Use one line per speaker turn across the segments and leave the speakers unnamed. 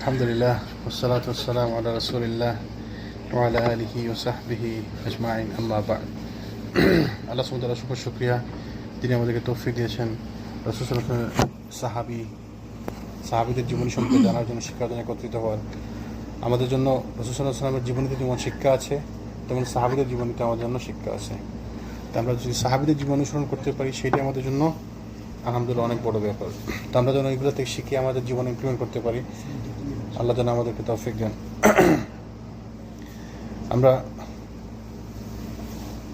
আলহামদুলিল্লাহ ওয়াসসালাতু ওয়াসসালামু আলা রাসূলিল্লাহ ওয়া আলা আলিহি ওয়া সাহবিহি আজমাইন আম্মা বা'দ। আল্লাহ সুবহানাহু ওয়া তাআলার শুকরিয়া, তিনি আমাদেরকে তৌফিক দিয়েছেন রাসূল সাল্লাল্লাহু আলাইহি ওয়াসাল্লামের সাহাবীদের জীবনী সম্পর্কে জানার জন্য, শিক্ষার জন্য একত্রিত হওয়ার। আমাদের জন্য রাসূল সাল্লাল্লাহু আলাইহি ওয়াসাল্লামের জীবনীতে যেমন শিক্ষা আছে, তেমন সাহাবীদের জীবনীতে আমাদের জন্য শিক্ষা আছে। তো আমরা যদি সাহাবীদের জীবন অনুসরণ করতে পারি, সেটাই আমাদের জন্য আলহামদুলিল্লাহ অনেক বড় ব্যাপার। তো আমরা যেন এগুলো থেকে শিখে আমাদের জীবনে ইমপ্লিমেন্ট করতে পারি, আল্লাহ যেন আমাদেরকে তৌফিক দেন। আমরা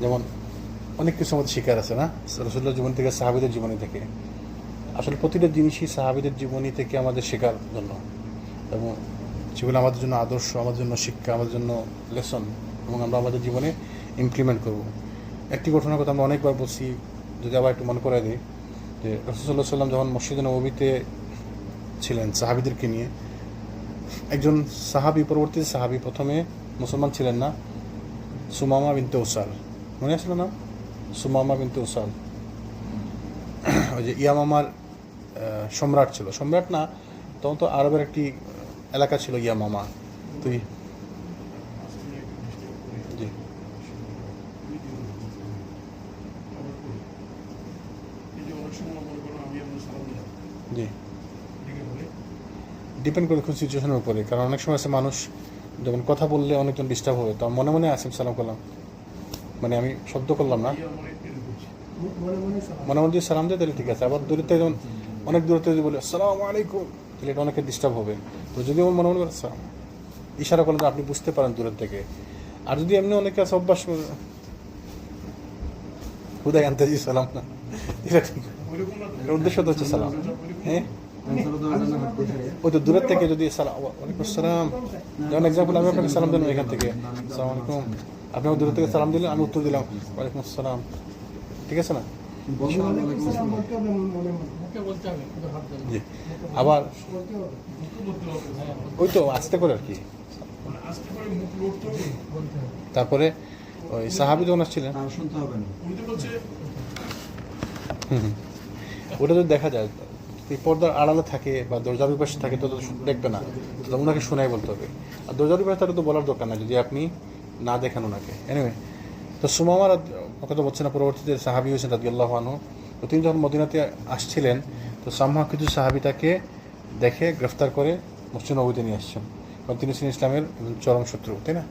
যেমন অনেক কিছু আমাদের শিকার আছে না রাসূলুল্লাহর জীবন থেকে, সাহাবীদের জীবনী থেকে। আসলে প্রতিটা জিনিসই সাহাবীদের জীবনী থেকে আমাদের শেখার জন্য, এবং যেগুলো আমাদের জন্য আদর্শ, আমাদের জন্য শিক্ষা, আমাদের জন্য লেসন, এবং আমরা আমাদের জীবনে ইমপ্লিমেন্ট করব। একটি ঘটনার কথা আমরা অনেকবার বলছি, যদি আবার একটু মনে করে দিই, যে রাসূল সাল্লাল্লাহু আলাইহি ওয়াসাল্লাম যখন মসজিদে নববীতে ছিলেন সাহাবীদেরকে নিয়ে, একজন সাহাবী, পরবর্তী সাহাবী, প্রথমে মুসলমান ছিলেন না, সুমামা বিনতে উসাল, মনে আসলো না? সুমামা বিনতে উসাল, ওই যে ইয়ামামার সম্রাট ছিল, সম্রাট না, তখন তো আরবের একটি এলাকা ছিল ইয়ামামা। তুই জি জি ডিপেন্ড করে খুব সিচুয়েশনের উপরে, কারণ অনেক সময় আছে মানুষ যখন কথা বললে অনেকজন ডিস্টার্ব হবে, তো মনে মনে আসিম সালাম করলাম, মানে আমি শব্দ করলাম না, মনে মনে যদি সালাম দেয় তাহলে ঠিক আছে। আবার দূরত্বে যখন অনেক দূরত্বে যদি বলি আসসালামু আলাইকুম, তাহলে এটা অনেকে ডিস্টার্ব হবে। তো যদি আমার মনে মনে করে ইশারা করলেন, আপনি বুঝতে পারেন দূরের থেকে। আর যদি এমনি অনেকে আছে অভ্যাস হুদাই আনতে সালাম না, এটা ঠিক, উদ্দেশ্য তো হচ্ছে সালাম। হ্যাঁ, ওই তো দূরের থেকে যদি ওয়ালাইকুম আসসালাম, যেমন এক্সাম্পল আমি আপনাকে সালাম দিলাম এখান থেকে, আসসালামু আলাইকুম, আপনি আমার দূরের থেকে সালাম দিলেন, আমি উত্তর দিলাম ওয়ালাইকুম আসসালাম, ঠিক আছে না? জি, আবার ওই তো আস্তে করে আর কি। তারপরে ওই সাহাবী যখন আসছিলেন, ওটা যদি দেখা যায় এই পর্দার আড়ালে থাকে বা দরজার পাশে থাকে, তো দেখবে না, তো ওনাকে শোনাই বলতে হবে। আর দরজার পাশে তাহলে তো বলার দরকার না, যদি আপনি না দেখেন ওনাকে। এনিওয়ে, তো সুমামার কথা বলছে না, পরবর্তীতে সাহাবী হয়েছেন রাদিয়াল্লাহু আনহু। তো তিনি যখন মদিনাতে আসছিলেন, তো সামহা কিছু সাহাবী তাকে দেখে গ্রেফতার করে মসজিদ নববীতে নিয়ে আসছেন, কারণ তিনি ছিলেন ইসলামের চরম শত্রু, তাই না?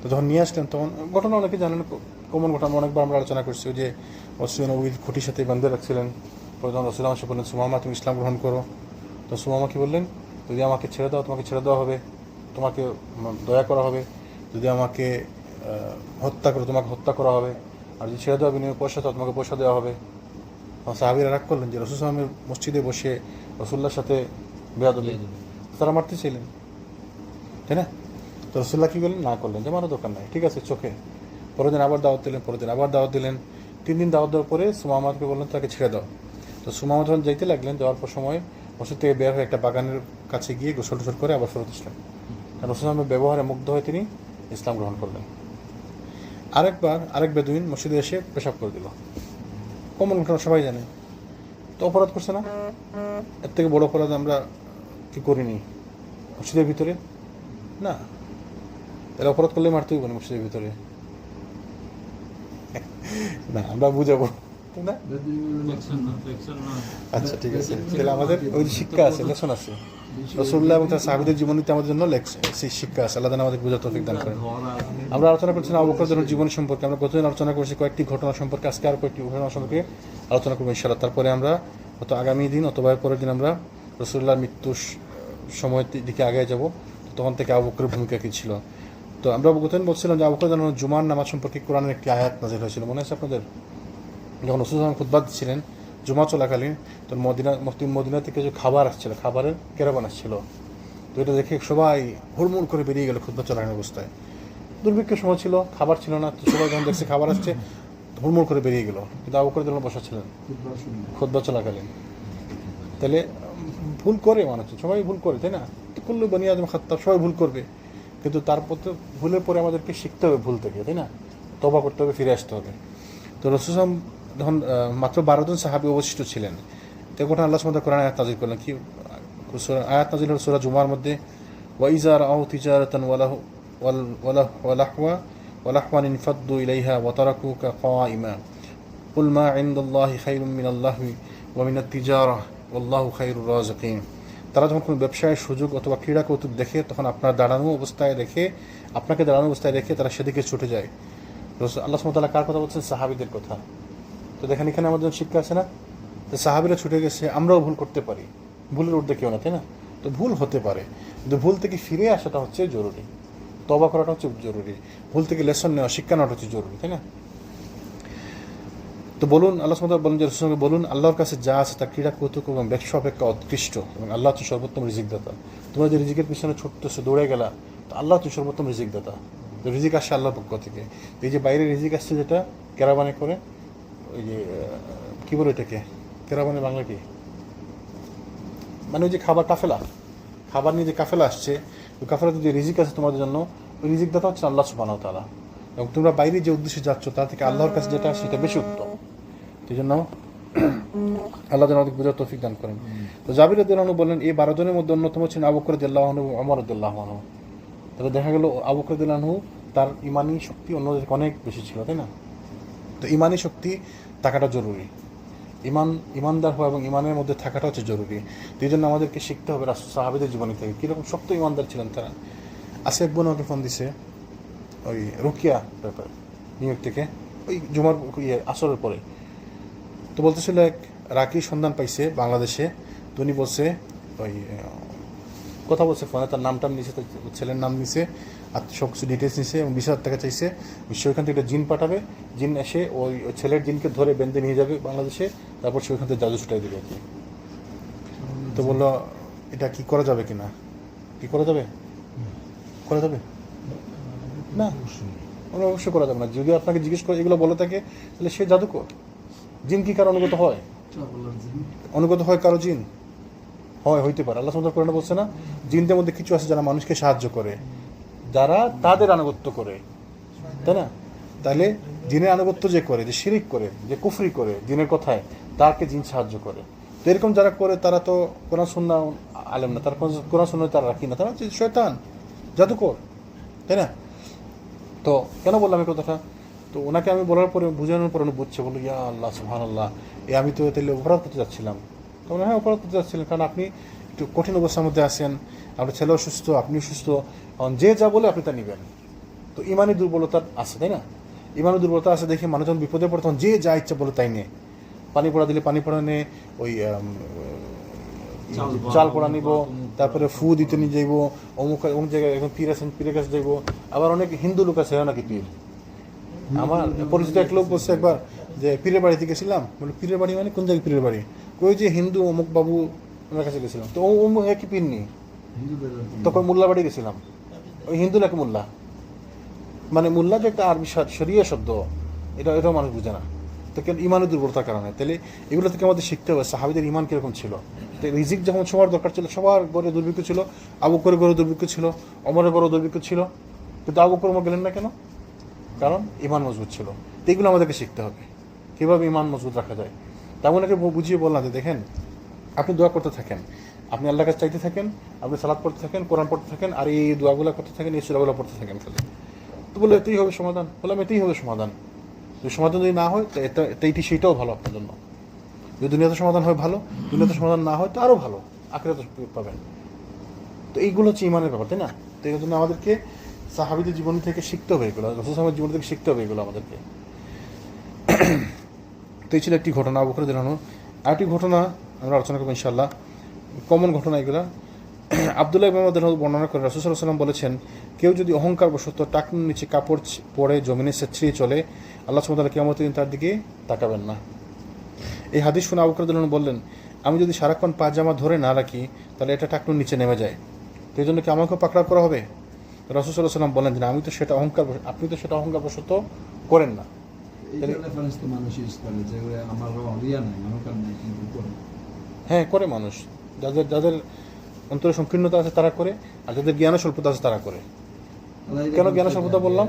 তো যখন নিয়ে আসলেন, তখন ঘটনা অনেকে জানেন, কমন ঘটনা, অনেকবার আমরা আলোচনা করছি, যে মসজিদ নববীর খুঁটির সাথে বাঁধে রাখছিলেন। পরে যখন রাসূল এসে বললেন, সুমামা তুমি ইসলাম গ্রহণ করো, তো সুমামা কি বললেন, যদি আমাকে ছেড়ে দাও তোমাকে ছেড়ে দেওয়া হবে, তোমাকে দয়া করা হবে, যদি আমাকে হত্যা করো তোমাকে হত্যা করা হবে, আর যদি ছেড়ে দেওয়া বিনিময়ে পয়সা দাও তোমাকে পয়সা দেওয়া হবে। সাহাবীরা রাগ করলেন যে রাসূল সাল্লাল্লাহু আলাইহি ওয়াসাল্লামের মসজিদে বসে রাসূলুল্লাহর সাথে বেয়াদবি, তারা মারতে চাইলেন, তাই না? তো রাসূলুল্লাহ কী করলেন, না করলেন, যে মারার দরকার নাই, ঠিক আছে, চোখে। পরের দিন আবার দাওয়াত দিলেন, পরের দিন আবার দাওয়াত দিলেন, 3 দিন দাওয়াত দেওয়ার পরে সুমামাকে বললেন তাকে ছেড়ে দাও। তো সুমামা যখন যাইতে লাগলেন, যাওয়ার পর সময় মসজিদ থেকে বের হয়ে একটা বাগানের কাছে গিয়ে গোসল টোসল করে আবার ফেরত আসলেন। রাসূল সাল্লাল্লাহু ব্যবহারে মুগ্ধ হয়ে তিনি ইসলাম গ্রহণ করলেন। আরেকবার আরেক বেদুইন মসজিদে এসে পেশাব করে দিল, কমন ঘটনা, সবাই জানে। তো অপরাধ করছে না? এর থেকে বড় অপরাধ আমরা কি করিনি মসজিদের ভিতরে? না, তাহলে অপরাধ করলে মারতেই বলি মসজিদের ভিতরে না, আমরা বুঝাবো, তাই না? আচ্ছা, ঠিক আছে, তাহলে আমাদের ওই শিক্ষা আছে, লেসন আছে, রাসূলুল্লাহ এবং তার সাহাবীদের জীবনীতে আমাদের জন্য শিক্ষা আছে। আল্লাহ আমাদের বুঝার তৌফিক দান করেন। আমরা আলোচনা করছিলাম আবু বকর রাদিয়াল্লাহু জীবন সম্পর্কে, আমরা প্রতিদিন আলোচনা করছি কয়েকটি ঘটনা সম্পর্কে, আজকে আরও কয়েকটি ঘটনা সম্পর্কে আলোচনা করবো ইনশাআল্লাহ। তারপরে আমরা হয়তো আগামী দিন অথবা পরের দিন আমরা রাসূলুল্লাহর মৃত্যুর সময়ের দিকে আগে যাব, তখন থেকে আবু বকরের ভূমিকা কী ছিল। তো আমরা বলছিলাম যে আবু বকর রাদিয়াল্লাহু আনহু জুমার নামাজ সম্পর্কে কোরআনের একটি আয়াত নাযিল হয়েছিল, মনে আছে আপনাদের? যখন রাসূল সাল্লাল্লাহু আলাইহি ওয়াসাল্লাম খুতবা দিচ্ছিলেন জুমা চলাকালীন, তো মদিনা থেকে যে খাবার আসছিল, খাবারের ক্যারাভান আসছিল, তো এটা দেখে সবাই হুড়মুড় করে বেরিয়ে গেল খুতবা চলাকালীন অবস্থায়। দুর্ভিক্ষের সময় ছিল, খাবার ছিল না, তো সবাই যখন দেখছে খাবার আসছে হুড়মুড় করে বেরিয়ে গেল, কিন্তু আবু বকর রাদিয়াল্লাহু আনহু বসা ছিলেন খুতবা চলাকালীন। তাহলে ভুল করে মানুষ, সবাই ভুল করে, তাই না? কুল্লু বনি আদম খাত্তা, সবাই ভুল করবে, কিন্তু তারপর তো ভুলের পরে আমাদেরকে শিখতে হবে ভুল থেকে, তাই না? তওবা করতে হবে, ফিরে আসতে হবে। তো রাসূল যখন মাত্র 12 জন সাহাবী অবশিষ্ট ছিলেন, তখন আল্লাহ সুবহানাহু ওয়া তাআলা কোরআনে আয়াত নাযিল করলেন, কি আয়াত নাযিল হল সূরা জুমার মধ্যে, ওয়াইজা রাআউ তিজারাতান ওয়ালাহওয়ান ইনফাদ্দু ইলাইহা ওয়া তারাকুকা কাইমা কুল মা ইনদাল্লাহি খায়রুম মিনাল্লাহি ওয়া মিনাত তিজারাহ ওয়াল্লাহু খায়রুর রাযিকিন। তারা যখন কোনো ব্যবসায়ের সুযোগ অথবা ক্রীড়া কৌতুক দেখে তখন আপনাকে দাঁড়ানো অবস্থায় রেখে তারা সেদিকে ছুটে যায়। আল্লাহ সুবহানাহু ওয়া তাআলা কার কথা বলছেন? সাহাবীদের কথা। তো দেখেন এখানে আমাদের শিক্ষা আছে না, তো সাহাবীরা ছুটে গেছে, আমরাও ভুল করতে পারি, ভুলের ঊর্ধ্বে কেউ না, তাই না? তো ভুল হতে পারে, কিন্তু ভুল থেকে ফিরে আসাটা হচ্ছে জরুরি, তওবা করাটা হচ্ছে জরুরি, ভুল থেকে লেসন নেওয়া, শিক্ষা নেওয়াটা হচ্ছে জরুরি, তাই না? তো বলুন, আল্লাহ সুবহানাহু ওয়া তাআলা বলেন যে রাসূলকে বলুন, আল্লাহর কাছে যা আছে তা ক্রীড়া কৌতুক এবং ব্যবসা অপেক্ষা উৎকৃষ্ট, এবং আল্লাহ হচ্ছে সর্বোত্তম রিজিকদাতা। তোমরা যে রিজিকের পিছনে ছুটতেছো, দৌড়ে গেলা, তো আল্লাহ হচ্ছে সর্বোত্তম রিজিকদাতা। তো রিজিক আসছে আল্লাহর পক্ষ থেকে। এই যে বাইরে রিজিক আসছে যেটা ক্যারাভানে করে, ওই যে কী বলে এটাকে, ক্যারাভানে বাংলা কি মানে ওই যে খাবার নিয়ে যে কাফেলা আসছে, ওই কাফেলাতে যে রিজিক আছে তোমাদের জন্য, ওই রিজিকদাতা হচ্ছে আল্লাহ সুবহানাহু ওয়া তাআলা। এবং তোমরা বাইরে যে উদ্দেশ্যে যাচ্ছ তার থেকে আল্লাহর কাছে যেটা সেটা বেশি উত্তম। এই জন্য আল্লাহ যেন আমাদের বোঝার তৌফিক দান করেন। তো জাবির রাদিয়াল্লাহু আনহু বললেন, এই 12 জনের মধ্যে অন্যতম ছিলেন আবু বকর রাদিয়াল্লাহু আনহু এবং ওমর রাদিয়াল্লাহু আনহু। তবে দেখা গেল আবু বকর রাদিয়াল্লাহু আনহু তার ইমানি শক্তি অন্যদের অনেক বেশি ছিল, তাই না? তো ইমানি শক্তি থাকাটা জরুরি, ইমানদার হওয়া এবং ইমানের মধ্যে থাকাটা হচ্ছে জরুরি। তো এই জন্য আমাদেরকে শিখতে হবে সাহাবীদের জীবনী থেকে কীরকম শক্ত ইমানদার ছিলেন তারা। আসিফ বোন আমাকে ফোন দিছে, ওই রুকিয়া ব্যাপার, নিউ ইয়র্ক থেকে, ওই জুমার আসরের পরে। তো বলতেছিল এক রাকির সন্ধান পাইছে বাংলাদেশে। তো উনি বলছে, ওই কথা বলছে ফোনে, তার নামটাম নিছে, তার ছেলের নাম নিছে, আর সব কিছু ডিটেলস নিছে এবং 20,000 টাকা চাইছে। সে ওইখান থেকে একটা জিন পাঠাবে, জিন এসে ওই ছেলের জিনকে ধরে বেঁধে নিয়ে যাবে বাংলাদেশে, তারপর সে ওইখান থেকে জাদু ছুটাই দেবে আর কি। তো বললো, এটা কি করা যাবে কিনা, কি করা যাবে না? অবশ্যই করা যাবে না। যদি আপনাকে জিজ্ঞেস করে এগুলো বলে থাকে, তাহলে সে জাদুকর। জিন কি কারো অনুগত হয় কারো জিন হইতে পারে। আল্লাহ সুবহানাহু ওয়া তাআলা বলছে না, জিনদের মধ্যে কিছু আছে যারা মানুষকে সাহায্য করে, যারা তাদের আনুগত্য করে, তাই না? তাহলে জিনের আনুগত্য যে করে, যে শিরিক করে, যে কুফরি করে জিনের কথায়, তাকে জিন সাহায্য করে। তো এরকম যারা করে তারা তো কোরআন সুন্নাহ আলেম না, তারা কোরআন সুন্নাহ তারা রাখি না, তারা হচ্ছে শয়তান, জাদুকর, তাই না? তো কেন বললাম এই কথাটা? তো ওনাকে আমি বলার পরে, বুঝানোর পরে উনি বুঝছে, বললো, ইয়া আল্লাহ সুবহানাল্লাহ, আমি তো তাহলে অপরাধ করতে যাচ্ছিলাম। তো হ্যাঁ, অপরাধ করতে যাচ্ছিলেন, কারণ আপনি একটু কঠিন অবস্থার মধ্যে আছেন, আপনার ছেলেও সুস্থ, আপনিও সুস্থ, যে যা বলে আপনি তা নেবেন। তো ইমানি দুর্বলতা আছে, তাই না? ইমানি দুর্বলতা আছে দেখে মানুষ যখন বিপদে পড়ে তখন যে যা ইচ্ছা বলে তাই নিয়ে, পানি পড়া দিলে পানি পড়া নিয়ে, ওই চাল পড়া নিব, তারপরে ফু দিতে নিয়ে যাইব, অমুক জায়গায় এখন পীর আছেন, পীরের কাছে যাইব। আবার অনেক হিন্দু লোক আছে নাকি পীর। আমার পরিচিত এক লোক বলছে একবার যে পীরের বাড়িতে গেছিলাম। বলে, পীরের বাড়ি মানে কোন জায়গায় পীরের বাড়ি? ওই যে হিন্দু অমুক বাবু ওনার কাছে গেছিলাম। তো একই পীর নেই, তখন মোল্লা বাড়ি গেছিলাম। ওই হিন্দু নাকি মোল্লা, মানে মোল্লা যে একটা আরবি শরিয়া শব্দ, এটাও মানুষ বুঝে না। তো কেন? ইমানের দুর্বলতার কারণে। তাহলে এগুলো থেকে আমাদের শিখতে হবে সাহাবীদের ইমান কিরকম ছিল। তো রিজিক যখন সবার দরকার ছিল, সবার ঘরে দুর্ভিক্ষ ছিল, আবু বকরের ঘরে দুর্ভিক্ষ ছিল, ওমরের ঘরে দুর্ভিক্ষ ছিল, কিন্তু আবু বকর ওমর গেলেন না কেন? কারণ ইমান মজবুত ছিল। তো এগুলো আমাদেরকে শিখতে হবে, কীভাবে ইমান মজবুত রাখা যায়। তেমন একে বুঝিয়ে বললাম যে, দেখেন, আপনি দোয়া করতে থাকেন, আপনি আল্লাহর কাছে চাইতে থাকেন, আপনি সালাত পড়তে থাকেন, কোরআন পড়তে থাকেন, আর এই দোয়াগুলো করতে থাকেন, এই সূরাগুলো পড়তে থাকেন খালি। তো বলে, এতেই হবে সমাধান। বললাম, এতেই হবে সমাধান। যদি সমাধান যদি না হয়, তো এইটি সেইটাও ভালো আপনার জন্য। যদি দুনিয়াতে সমাধান হয় ভালো, দুনিয়াতে সমাধান না হয় তো আরও ভালো, আখিরাতে পাবেন। তো এইগুলো হচ্ছে ইমানের ব্যাপার, তাই না? তো এই জন্য আমাদেরকে সাহাবীদের জীবন থেকে শিখতে হবে এগুলো, রাসূল সাল্লাল্লাহু আলাইহি ওয়াসাল্লামের জীবন থেকে শিখতে হবে এগুলো আমাদেরকে। তো এই ছিল একটি ঘটনা আবু বকর রাদিয়াল্লাহু আনহু। আরেকটি ঘটনা আমরা আলোচনা করবো ইনশাআল্লাহ, কমন ঘটনা এগুলো। আব্দুল্লাহ ইবনে মাসউদ বর্ণনা করে রাসূল সাল্লাল্লাহু আলাইহি ওয়াসাল্লাম বলেছেন, কেউ যদি অহংকার বশত টাকনুর নিচে কাপড় পরে জমিনে ছেঁচড়িয়ে চলে, আল্লাহ সুবহানাহু ওয়া তাআলা কিয়ামতের দিন তার দিকে তাকাবেন না। এই হাদিস শুনে আবু বকর রাদিয়াল্লাহু আনহু বললেন, আমি যদি সারাক্ষণ পাজামা ধরে না রাখি, তাহলে এটা টাকনুর নিচে নেমে যায়, তো এই জন্য কি আমাকেও পাকড়াও করা হবে? রাসূল সাল্লাল্লাহু আলাইহি ওয়াসাল্লাম বলেন যে, আপনি তো সেটা অহংকার বশত করেন না। হ্যাঁ, করে মানুষ, যাদের অন্তরে সংকীর্ণতা আছে তারা করে, আর যাদের জ্ঞান স্বল্পতা আছে তারা করে। কেন জ্ঞান স্বল্পতা বললাম?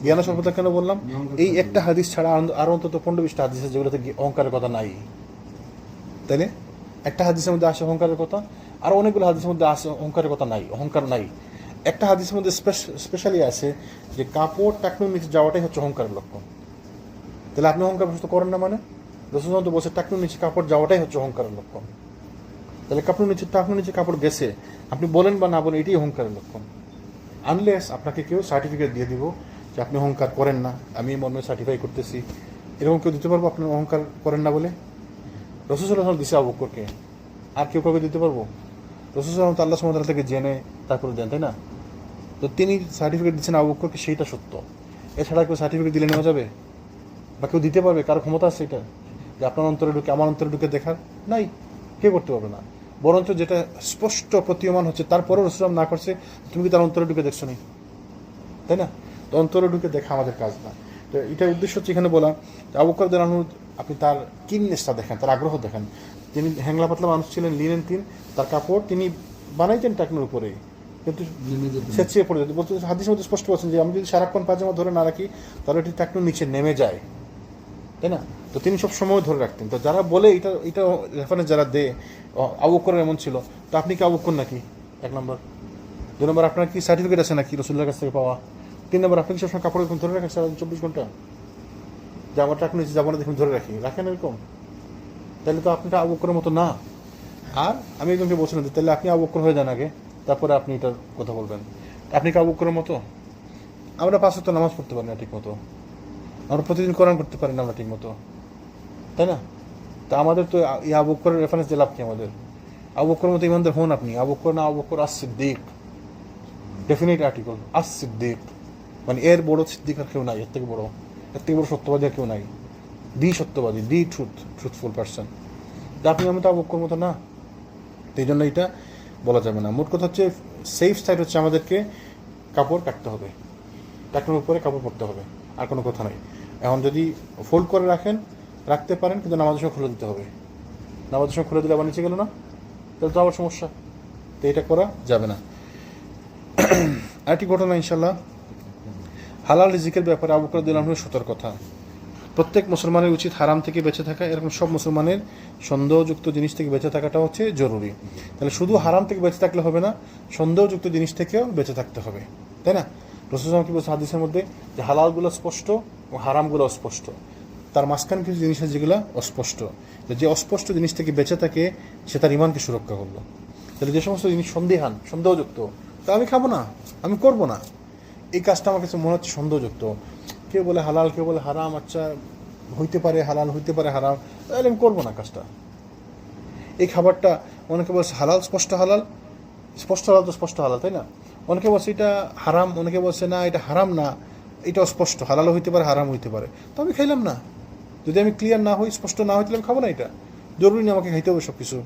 জ্ঞান স্বল্পতা কেন বললাম? এই একটা হাদিস ছাড়া আরো অন্তত 15-20টা হাদিস আছে যেগুলোতে অহংকারের কথা নাই। তাইলে একটা হাদিসের মধ্যে আসে অহংকারের কথা, আরও অনেকগুলো হাদিসের মধ্যে আছে অহংকারের কথা নাই, অহংকার নাই। একটা হাদিসের মধ্যে স্পেশালি আছে যে কাপড় টাকনুর নিচে যাওয়াটাই হচ্ছে অহংকারের লক্ষণ। তাহলে আপনি অহংকার প্রশ্ন করেন না মানে? রাসূল তো বলছে টাকনুর নিচে কাপড় যাওয়াটাই হচ্ছে অহংকারের লক্ষণ। তাহলে টাকনুর নিচে কাপড় গেছে, আপনি বলেন বা না বলেন, এটাই অহংকারের লক্ষণ। আনলেস আপনাকে কেউ সার্টিফিকেট দিয়ে দিব যে আপনি অহংকার করেন না, আমি মনে সার্টিফাই করতেছি, এরকম কেউ দিতে পারবো আপনার অহংকার করেন না বলে? রাসূল সাল্লাল্লাহু আলাইহি ওয়াসাল্লাম দিছে আবু বকরকে, আর কেউ কাউকে দিতে পারবো? রাসূল সাল্লাল্লাহু আলাইহি ওয়াসাল্লাম আল্লাহ সুবহানাহু ওয়া তাআলা থেকে জেনে তারপরে দেন, তাই না? তো তিনি সার্টিফিকেট দিচ্ছেন আবু বকরকে, সেইটা সত্য। এছাড়া কেউ সার্টিফিকেট দিলে নেওয়া যাবে বা কেউ দিতে পারবে? কারো ক্ষমতা আছে এটা যে আপনার অন্তরে ঢুকে আমার অন্তরে ঢুকে দেখার? নাই, কেউ করতে পারবে না। বরঞ্চ যেটা স্পষ্ট প্রতীয়মান হচ্ছে তারপরেও রাসূল না করছে, তুমি কি তার অন্তরে ঢুকে দেখছো নি? তাই না? তো অন্তরে ঢুকে দেখা আমাদের কাজ না। তো এটার উদ্দেশ্য হচ্ছে এখানে বলা আবু বকর রাদিয়াল্লাহু আনহু, আপনি তার কিননেসটা দেখেন, তার আগ্রহ দেখেন। তিনি হ্যাংলা পাতলা মানুষ ছিলেন, লিনেন তিন, তার কাপড় তিনি বানাইতেন টাকনোর উপরে, কিন্তু সেচিয়ে পড়ে যেত। বলতে হাদিসের মধ্যে স্পষ্ট বলছেন যে আমি যদি সারাক্ষণ পাজামা ধরে না রাখি তাহলে এটি টাকনোর নিচে নেমে যায়, তাই না? তো তিনি সব সময় ধরে রাখতেন। তো যারা বলে এটা রেফারেন্স যারা দেয় আবু বকর এমন ছিল, তো আপনি কি আবু বকর নাকি? 1 নম্বর। 2 নম্বর, আপনার কি সার্টিফিকেট আছে নাকি রাসূলুল্লাহর কাছ থেকে পাওয়া? 3 নম্বর, আপনি কি সবসময় কাপড় এরকম ধরে রাখেন সারা 24 ঘন্টা? যে আমার টাকনো নিচে যাবো না দেখুন ধরে রাখেন এরকম? তাহলে তো আপনি আবু বকরের মতো না। আর আমি একজনকে বলছিলাম তাহলে আপনি আবু বকর হয়ে যান আগে, তারপরে আপনি এটার কথা বলবেন। আপনি কি আবু বকরের মতো? আমরা 5 ওয়াক্ত নামাজ পড়তে পারি না ঠিক মতো, আমরা প্রতিদিন কোরআন পড়তে পারি না আমরা ঠিক মতো, তাই না? তা আমাদের তো এই আবু বকরের রেফারেন্স দিয়ে লাভ কি আমাদের? আবু বকরের মতো ইমানদার হন আপনি। আবু বকর না, আবু বকর আস-সিদ্দিক, ডেফিনিট আর্টিকেল আস-সিদ্দিক, মানে এর বড় সিদ্দিক আর কেউ নাই, এর থেকে বড় সত্যবাদী আর কেউ নাই। দি সত্যবাদী, দি ট্রুথফুল পারসন। তা আপনি আমি তো আবু বকরের মতো না, এই জন্য এটা বলা যাবে না। মোট কথা হচ্ছে সেফ সাইড হচ্ছে আমাদেরকে কাপড় কাটতে হবে, টাকনোর উপরে কাপড় পরতে হবে, আর কোনো কথা নাই। এখন যদি ফোল্ড করে রাখতে পারেন, কিন্তু নামাজের সময় খুলে দিতে হবে। নামাজের সময় খুলে দিলে আবার নিচে গেল না, তাহলে তো আবার সমস্যা। তো এটা করা যাবে না। আরেকটি ঘটনা ইনশাল্লাহ, হালাল রিজিকের ব্যাপারে আবু বকর রাদিয়াল্লাহু আনহুর সতর্কতা। প্রত্যেক মুসলমানের উচিত হারাম থেকে বেঁচে থাকা, এরকম সব মুসলমানের সন্দেহযুক্ত জিনিস থেকে বেঁচে থাকাটা হচ্ছে জরুরি। তাহলে শুধু হারাম থেকে বেঁচে থাকলে হবে না, সন্দেহযুক্ত জিনিস থেকেও বেঁচে থাকতে হবে, তাই না? রাসূল সাল্লাল্লাহু আলাইহি ওয়াসাল্লাম কি বলছে হাদিসের মধ্যে যে হালালগুলো স্পষ্ট ও হারামগুলো অস্পষ্ট, তার মাঝখানে কিছু জিনিস আছে যেগুলো অস্পষ্ট। যে অস্পষ্ট জিনিস থেকে বেঁচে থাকে সে তার ইমানকে সুরক্ষা করলো। তাহলে যে সমস্ত জিনিস সন্দেহযুক্ত, তা আমি খাবো না, আমি করবো না, এই কাজটা আমার কাছে মনে হচ্ছে সন্দেহযুক্ত। কেউ বলে হালাল, কেউ বলে হারাম, আচ্ছা হইতে পারে হালাল, হইতে পারে হারাম, তাহলে আমি করবো না কাজটা। এই খাবারটা অনেকে বলছে হালাল, স্পষ্ট হালাল তো স্পষ্ট হালাল, তাই না? অনেকে বলছে এটা হারাম, অনেকে বলছে না এটা হারাম না, এটা স্পষ্ট, হালালও হইতে পারে হারাম হইতে পারে, তো আমি খাইলাম না। যদি আমি ক্লিয়ার না হই, স্পষ্ট না হই, তাহলে আমি খাবো না। এটা জরুরি না আমাকে খাইতে হবে সব কিছু।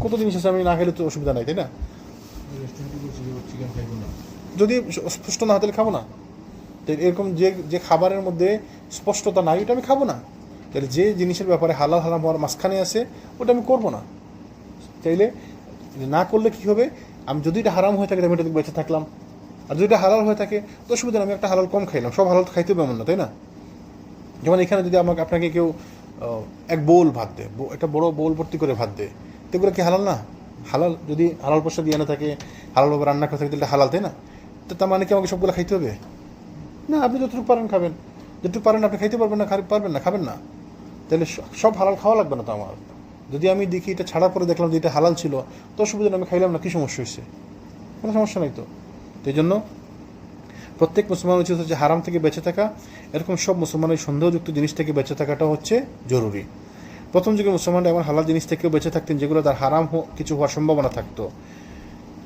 কত জিনিস আছে আমি না খেলে তো অসুবিধা নাই, তাই না? যদি স্পষ্ট না হয় তাহলে খাবো না। তো এরকম যে খাবারের মধ্যে স্পষ্টতা নাই ওটা আমি খাবো না। তাহলে যে জিনিসের ব্যাপারে হালাল হারাম হওয়ার মাঝখানে আছে ওটা আমি করবো না। তাইলে না করলে কি হবে? আমি যদি এটা হারাম হয়ে থাকে আমি এটা বেঁচে থাকলাম, আর যদি এটা হালাল হয়ে থাকে তো অসুবিধা নেই, আমি একটা হালাল কম খাইলাম। সব হালাল খাইতে হবে এমন না, তাই না? যেমন এখানে যদি আপনাকে কেউ এক বোল ভাত দেয়, একটা বড় বোল ভর্তি করে ভাত দেয়, তো এগুলো কি হালাল না? হালাল, যদি হালাল পয়সা দিয়ে এনে থাকে, হালালভাবে রান্না করে থাকে, তাহলে হালাল, তাই না? তো তার মানে কি আমাকে সবগুলো খাইতে হবে? না, আপনি যতটুকু পারেন খাবেন, যতটুকু পারেন আপনি খাইতে পারবেন না, খাবেন না। তাহলে সব হালাল খাওয়া লাগবে না তো আমার। যদি আমি দেখি এটা ছাড়ার পরে দেখলাম যে এটা হালাল ছিল, তো অসুবিধা আমি খাইলাম না, কী সমস্যা হয়েছে? কোনো সমস্যা নাই তো। এই জন্য প্রত্যেক মুসলমান উচিত হচ্ছে হারাম থেকে বেঁচে থাকা, এরকম সব মুসলমানের সন্দেহযুক্ত জিনিস থেকে বেঁচে থাকাটা হচ্ছে জরুরি। প্রথম যুগে মুসলমানরা এমন হালাল জিনিস থেকেও বেঁচে থাকতেন যেগুলো তার হারাম কিছু হওয়ার সম্ভাবনা থাকতো।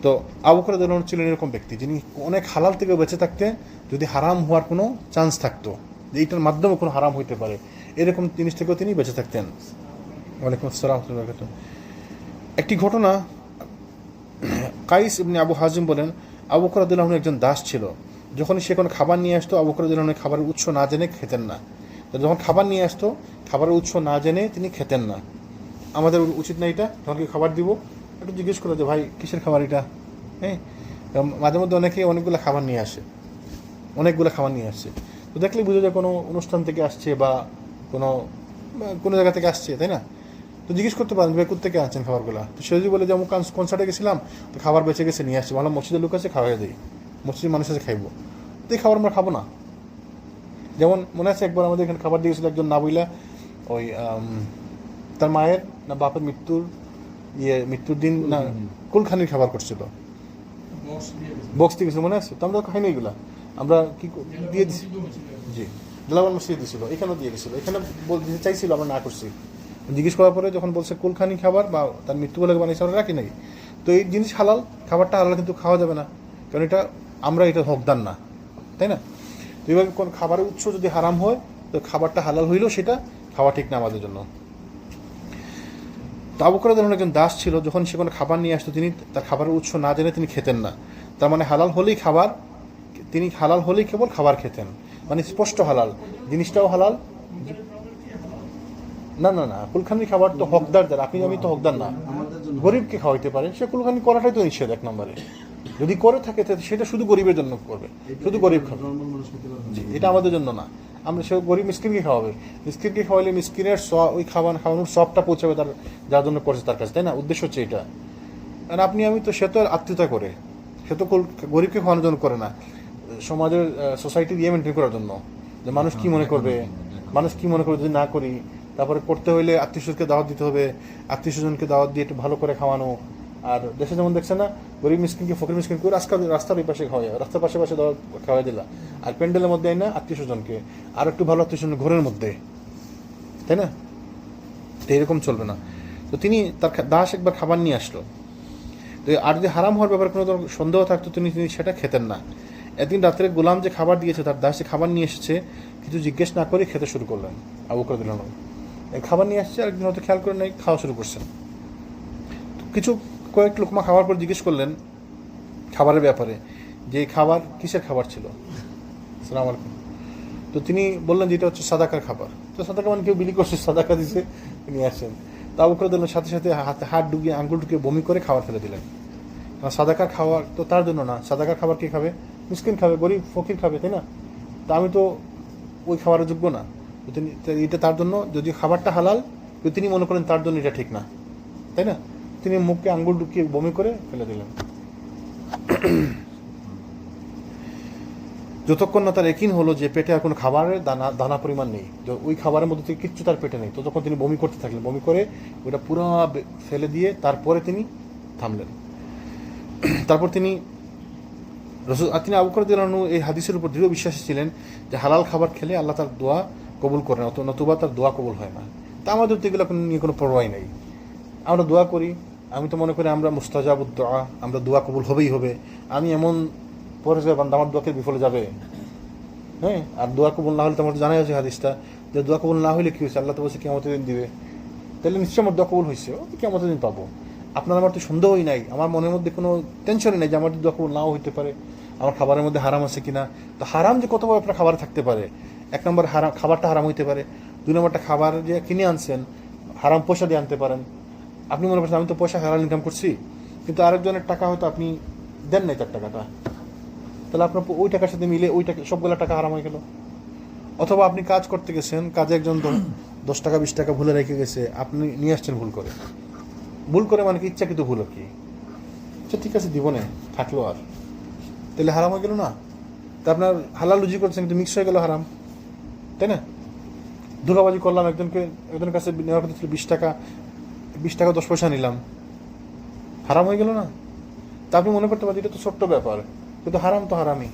তো আবু বকর রাদিয়াল্লাহু আনহু ছিলেন এরকম ব্যক্তি যিনি অনেক হালাল থেকে বেঁচে থাকতেন যদি হারাম হওয়ার কোনো চান্স থাকতো, যে এইটার মাধ্যমে কোনো হারাম হইতে পারে, এরকম জিনিস থেকেও তিনি বেঁচে থাকতেন। ওয়ালাইকুম আসসালাম ওয়া রাহমাতুল্লাহি ওয়া বারাকাতুহু। একটি ঘটনা, কাইস ইবনে আবু হাজিম বলেন আবু বকর রাদিয়াল্লাহু আনহু একজন দাস ছিল। যখন সে কোনো খাবার নিয়ে আসতো আবু বকর রাদিয়াল্লাহু আনহু খাবারের উৎস না জেনে খেতেন না। তো যখন খাবার নিয়ে আসতো খাবারের উৎস না জেনে তিনি খেতেন না। আমাদের উচিত না এটা, যখন কি খাবার দিব একটু জিজ্ঞেস করো যে ভাই কিসের খাবার এটা? হ্যাঁ, মাঝে মধ্যে অনেকগুলো খাবার নিয়ে আসছে, তো দেখলে বুঝে যায় কোনো অনুষ্ঠান থেকে আসছে বা কোনো জায়গা থেকে আসছে, তাই না? তো জিজ্ঞেস করতে পারেন ভাই কোথেকে আনছেন খাবারগুলো। তো সে যদি বলে যে আমি কনসার্টে গেছিলাম, তো খাবার বেঁচে গেছে নিয়ে আসছি, ভালো মসজিদের লোক আছে খাওয়াই দিই, মসজিদের মানুষ আছে খাইবো, তো এই খাবার আমরা খাবো না। যেমন মনে আছে একবার আমাদের এখানে খাবার দিয়েছিল একজন নাবিলা, ওই তার মায়ের না বাপের মৃত্যুর দিন না কুলখানির খাবার করছিল, বক্স দিয়ে গেছিল, মনে আছে? তো আমরা খাইনি এগুলা, আমরা কি দিয়ে দিচ্ছি, জি গ্লাবার মসজিদে দিয়েছিল, এখানেও দিয়ে গেছিলো, এখানে দিতে চাইছিল, আমরা না করছি। জিজ্ঞেস করার পরে যখন বলছে কুলখানি খাবার বা তার মৃত্যু বলে বানিয়েছে, আমরা রাখি নাই। তো এই জিনিস হালাল, খাবারটা হালাল, কিন্তু খাওয়া যাবে না, কারণ আমরা এটা হকদার না, তাই না? তো এইভাবে কোন খাবারের উৎস যদি হারাম হয়, তো খাবারটা হালাল হইলেও সেটা খাওয়া ঠিক না আমাদের জন্য। তো আবু বকর রাদিয়াল্লাহু আনহু একজন দাস ছিল, যখন সে কোনো খাবার নিয়ে আসতো তিনি তার খাবারের উৎস না জেনে তিনি খেতেন না। তার মানে হালাল হলেই খাবার, তিনি হালাল হলেই কেবল খাবার খেতেন, মানে স্পষ্ট হালাল, জিনিসটাও হালাল। না না না, কুলখানি খাবার তো হকদার যারা, আপনি আমি তো হকদার না, গরিবকে খাওয়াইতে পারে, সে কুলখানি করাটাই তো নিষেধ এক নম্বরে। যদি করে থাকে সেটা শুধু গরিবের জন্য করবে, শুধু গরিব খাবে, জি এটা আমাদের জন্য না। আমরা সে গরিব মিসকিনকে খাওয়াবে, মিসকিনকে খাওয়াইলে মিসকিনের ওই খাওয়ানোর সবটা পৌঁছাবে তার যার জন্য করছে তার কাছে, তাই না? উদ্দেশ্য হচ্ছে এটা। কারণ আপনি আমি তো, সে তো আত্মীয়তা করে, সে তো গরিবকে খাওয়ানোর জন্য করে না, সমাজের সোসাইটির ইয়ে মেনটেন করার জন্য, যে মানুষ কি মনে করবে, মানুষ কি মনে করবে যদি না করি। তারপরে করতে হইলে আত্মীয় স্বজনকে দাওয়াত দিতে হবে, আত্মীয় স্বজনকে দাওয়াত দিয়ে একটু ভালো করে খাওয়ানো। আর দেশে যেমন দেখছেন না, গরিব মিসকিনকে ফকির মিসকিন করে রাস্তার ওই পাশে খাওয়া, রাস্তার পাশে পাশে দাওয়াত খাওয়াই দিলা, আর প্যান্ডেলের মধ্যে আই না আত্মীয় স্বজনকে, আর একটু ভালো আত্মীয় স্বজন ঘরের মধ্যে, তাই না? তো এরকম চলবে না। তো তিনি তার দাস একবার খাবার নিয়ে আসলো, তো আর যদি হারাম হওয়ার ব্যাপারে কোনো সন্দেহ থাকতো তিনি সেটা খেতেন না। একদিন রাত্রে গোলাম যে খাবার দিয়েছে, তার দাসে খাবার নিয়ে এসেছে, কিছু জিজ্ঞেস না করে খেতে শুরু করলেন। আবু বকর রাদিয়াল্লাহু আনহু খাবার নিয়ে আসছে, আরেকদিন হয়তো খেয়াল করে নাই, খাওয়া শুরু করছেন। কিছু কয়েক লোকমা খাওয়ার পর জিজ্ঞেস করলেন খাবারের ব্যাপারে, যে খাবার কিসের খাবার ছিল। আসসালামু আলাইকুম। তো তিনি বললেন যে এটা হচ্ছে সাদাকার খাবার। তো সাদাকা মানে কেউ বিলি করছে, সাদাকা দিছে, তিনি আসেন। তো আবু বকর রাদিয়াল্লাহু সাথে সাথে হাত ডুবিয়ে আঙ্গুল ঢুকিয়ে বমি করে খাবার ফেলে দিলেন। সাদাকার খাবার তো তার জন্য না, সাদাকার খাবার কে খাবে? মিসকিন খাবে, গরিব ফকির খাবে, তাই না? তো আমি তো ওই খাবারের যোগ্য না, তিনি এটা তার জন্য, যদি খাবারটা হালাল, তো তিনি মনে করেন তার জন্য এটা ঠিক না, তাই না? তিনি মুখে আঙ্গুল ঢুকিয়ে বমি করে ফেলে দিলেন। যতক্ষণ না তার একিন হলো যে পেটে আর কোনো খাবারের দানা পরিমাণ নেই, ওই খাবারের মধ্যে থেকে কিচ্ছু তার পেটে নেই, ততক্ষণ তিনি বমি করতে থাকলেন, বমি করে ওটা পুরো ফেলে দিয়ে তারপরে তিনি থামলেন। তারপর তিনি আবু বকর রাদিয়াল্লাহু আনহু এই হাদিসের উপর দৃঢ় বিশ্বাসী ছিলেন যে হালাল খাবার খেলে আল্লাহ তার দোয়া কবুল করে না, নতুবা তার দোয়া কবুল হয় না। তা আমাদের তো এগুলো নিয়ে কোনো পরোয়াই নেই, আমরা দোয়া করি, আমি তো মনে করি আমরা মুস্তাজাবুদ দোয়া, আমরা দোয়া কবুল হবেই হবে। আমি এমন পরেজগার বান্দা, আমার দোয়াকে বিফলে যাবে? হ্যাঁ, আর দোয়া কবুল না হলে তো আমার জানাই আছে হাদিসটা, যে দোয়া কবুল না হলে কি হয়েছে, আল্লাহ তো বলছে কিয়ামতের দিন দিবে, তাহলে নিশ্চয়ই আমার দোয়া কবুল হয়েছে, কিয়ামতের দিন পাবো। আপনার আমার তো সন্দেহই নাই, আমার মনের মধ্যে কোনো টেনশনই নাই যে আমার দোয়া কবুল নাও হইতে পারে, আমার খাবারের মধ্যে হারাম আছে কিনা। তো হারাম যে কতবার আপনার খাবারে থাকতে পারে, এক নম্বর হারাম, খাবারটা হারাম হইতে পারে, দুই নম্বরটা খাবার যে কিনে আনছেন হারাম পয়সা দিয়ে আনতে পারেন, আপনি মনে করছেন আমি তো পয়সা হারাম ইনকাম করছি, কিন্তু আরেকজনের টাকা হয়তো আপনি দেন নাই তার টাকাটা, তাহলে আপনার ওই টাকার সাথে মিলে ওই টাকা সবগুলো টাকা হারাম হয়ে গেল। অথবা আপনি কাজ করতে গেছেন, কাজে একজন 10 টাকা 20 টাকা ভুলে রেখে গেছে, আপনি নিয়ে আসছেন ভুল করে মানে কি ইচ্ছাকৃত ভুল আর কি, আচ্ছা ঠিক আছে দিব না, থাকলো আর, তাহলে হারাম হয়ে গেল না? তা আপনার হালাল রুজি করছেন কিন্তু মিক্স হয়ে গেল হারাম, তাই না? ধোঁকাবাজি করলাম, একজনের কাছে নেওয়ার কথা ছিল 20 টাকা 10 পয়সা নিলাম, হারাম হয়ে গেল না? তা আপনি মনে করতে পারেন এটা তো ছোট্ট ব্যাপার, কিন্তু হারাম তো হারামই।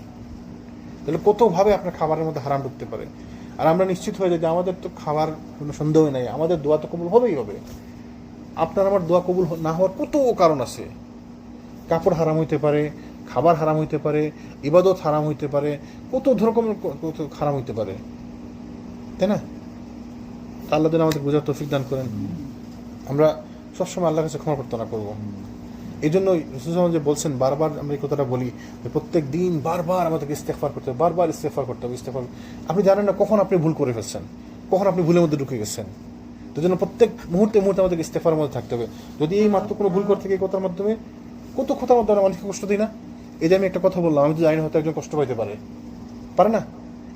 তাহলে কতভাবে আপনার খাবারের মধ্যে হারাম ঢুকতে পারে। আর আমরা নিশ্চিত হয়ে যাই যে আমাদের তো খাবার কোনো সন্দেহই নাই, আমাদের দোয়া তো কবুল হবেই হবে। আপনার আমার দোয়া কবুল না হওয়ার কত কারণ আছে, কাপড় হারাম হইতে পারে, খাবার হারাম হইতে পারে, ইবাদত হারাম হইতে পারে, কত রকমের কত হারাম হইতে পারে, তাই না? আল্লাহ যেন আমাদের বোঝার তৌফিক দান করেন। আমরা সবসময় আল্লাহর কাছে ক্ষমা প্রার্থনা করবো। এই জন্যই রাসূল যে বলছেন, বারবার আমরা এই কথাটা বলি, প্রত্যেক দিন বারবার আমাদেরকে ইস্তেগফার করতে হবে, বারবার ইস্তেগফার করতে হবে, ইস্তেগফার। আপনি জানেন না কখন আপনি ভুল করে ফেলছেন, কখন আপনি ভুলের মধ্যে ঢুকে গেছেন। তো জন্য প্রত্যেক মুহূর্তে আমাদেরকে ইস্তেগফারের মধ্যে থাকতে হবে। যদি এই মাত্র কোনো ভুল করতে গিয়ে কথার মাধ্যমে কত কথার মাধ্যমে মানুষকে কষ্ট দিই না। এই যে আমি একটা কথা বললাম, আমি তো জানি হয়তো একজন কষ্ট পাইতে পারে না,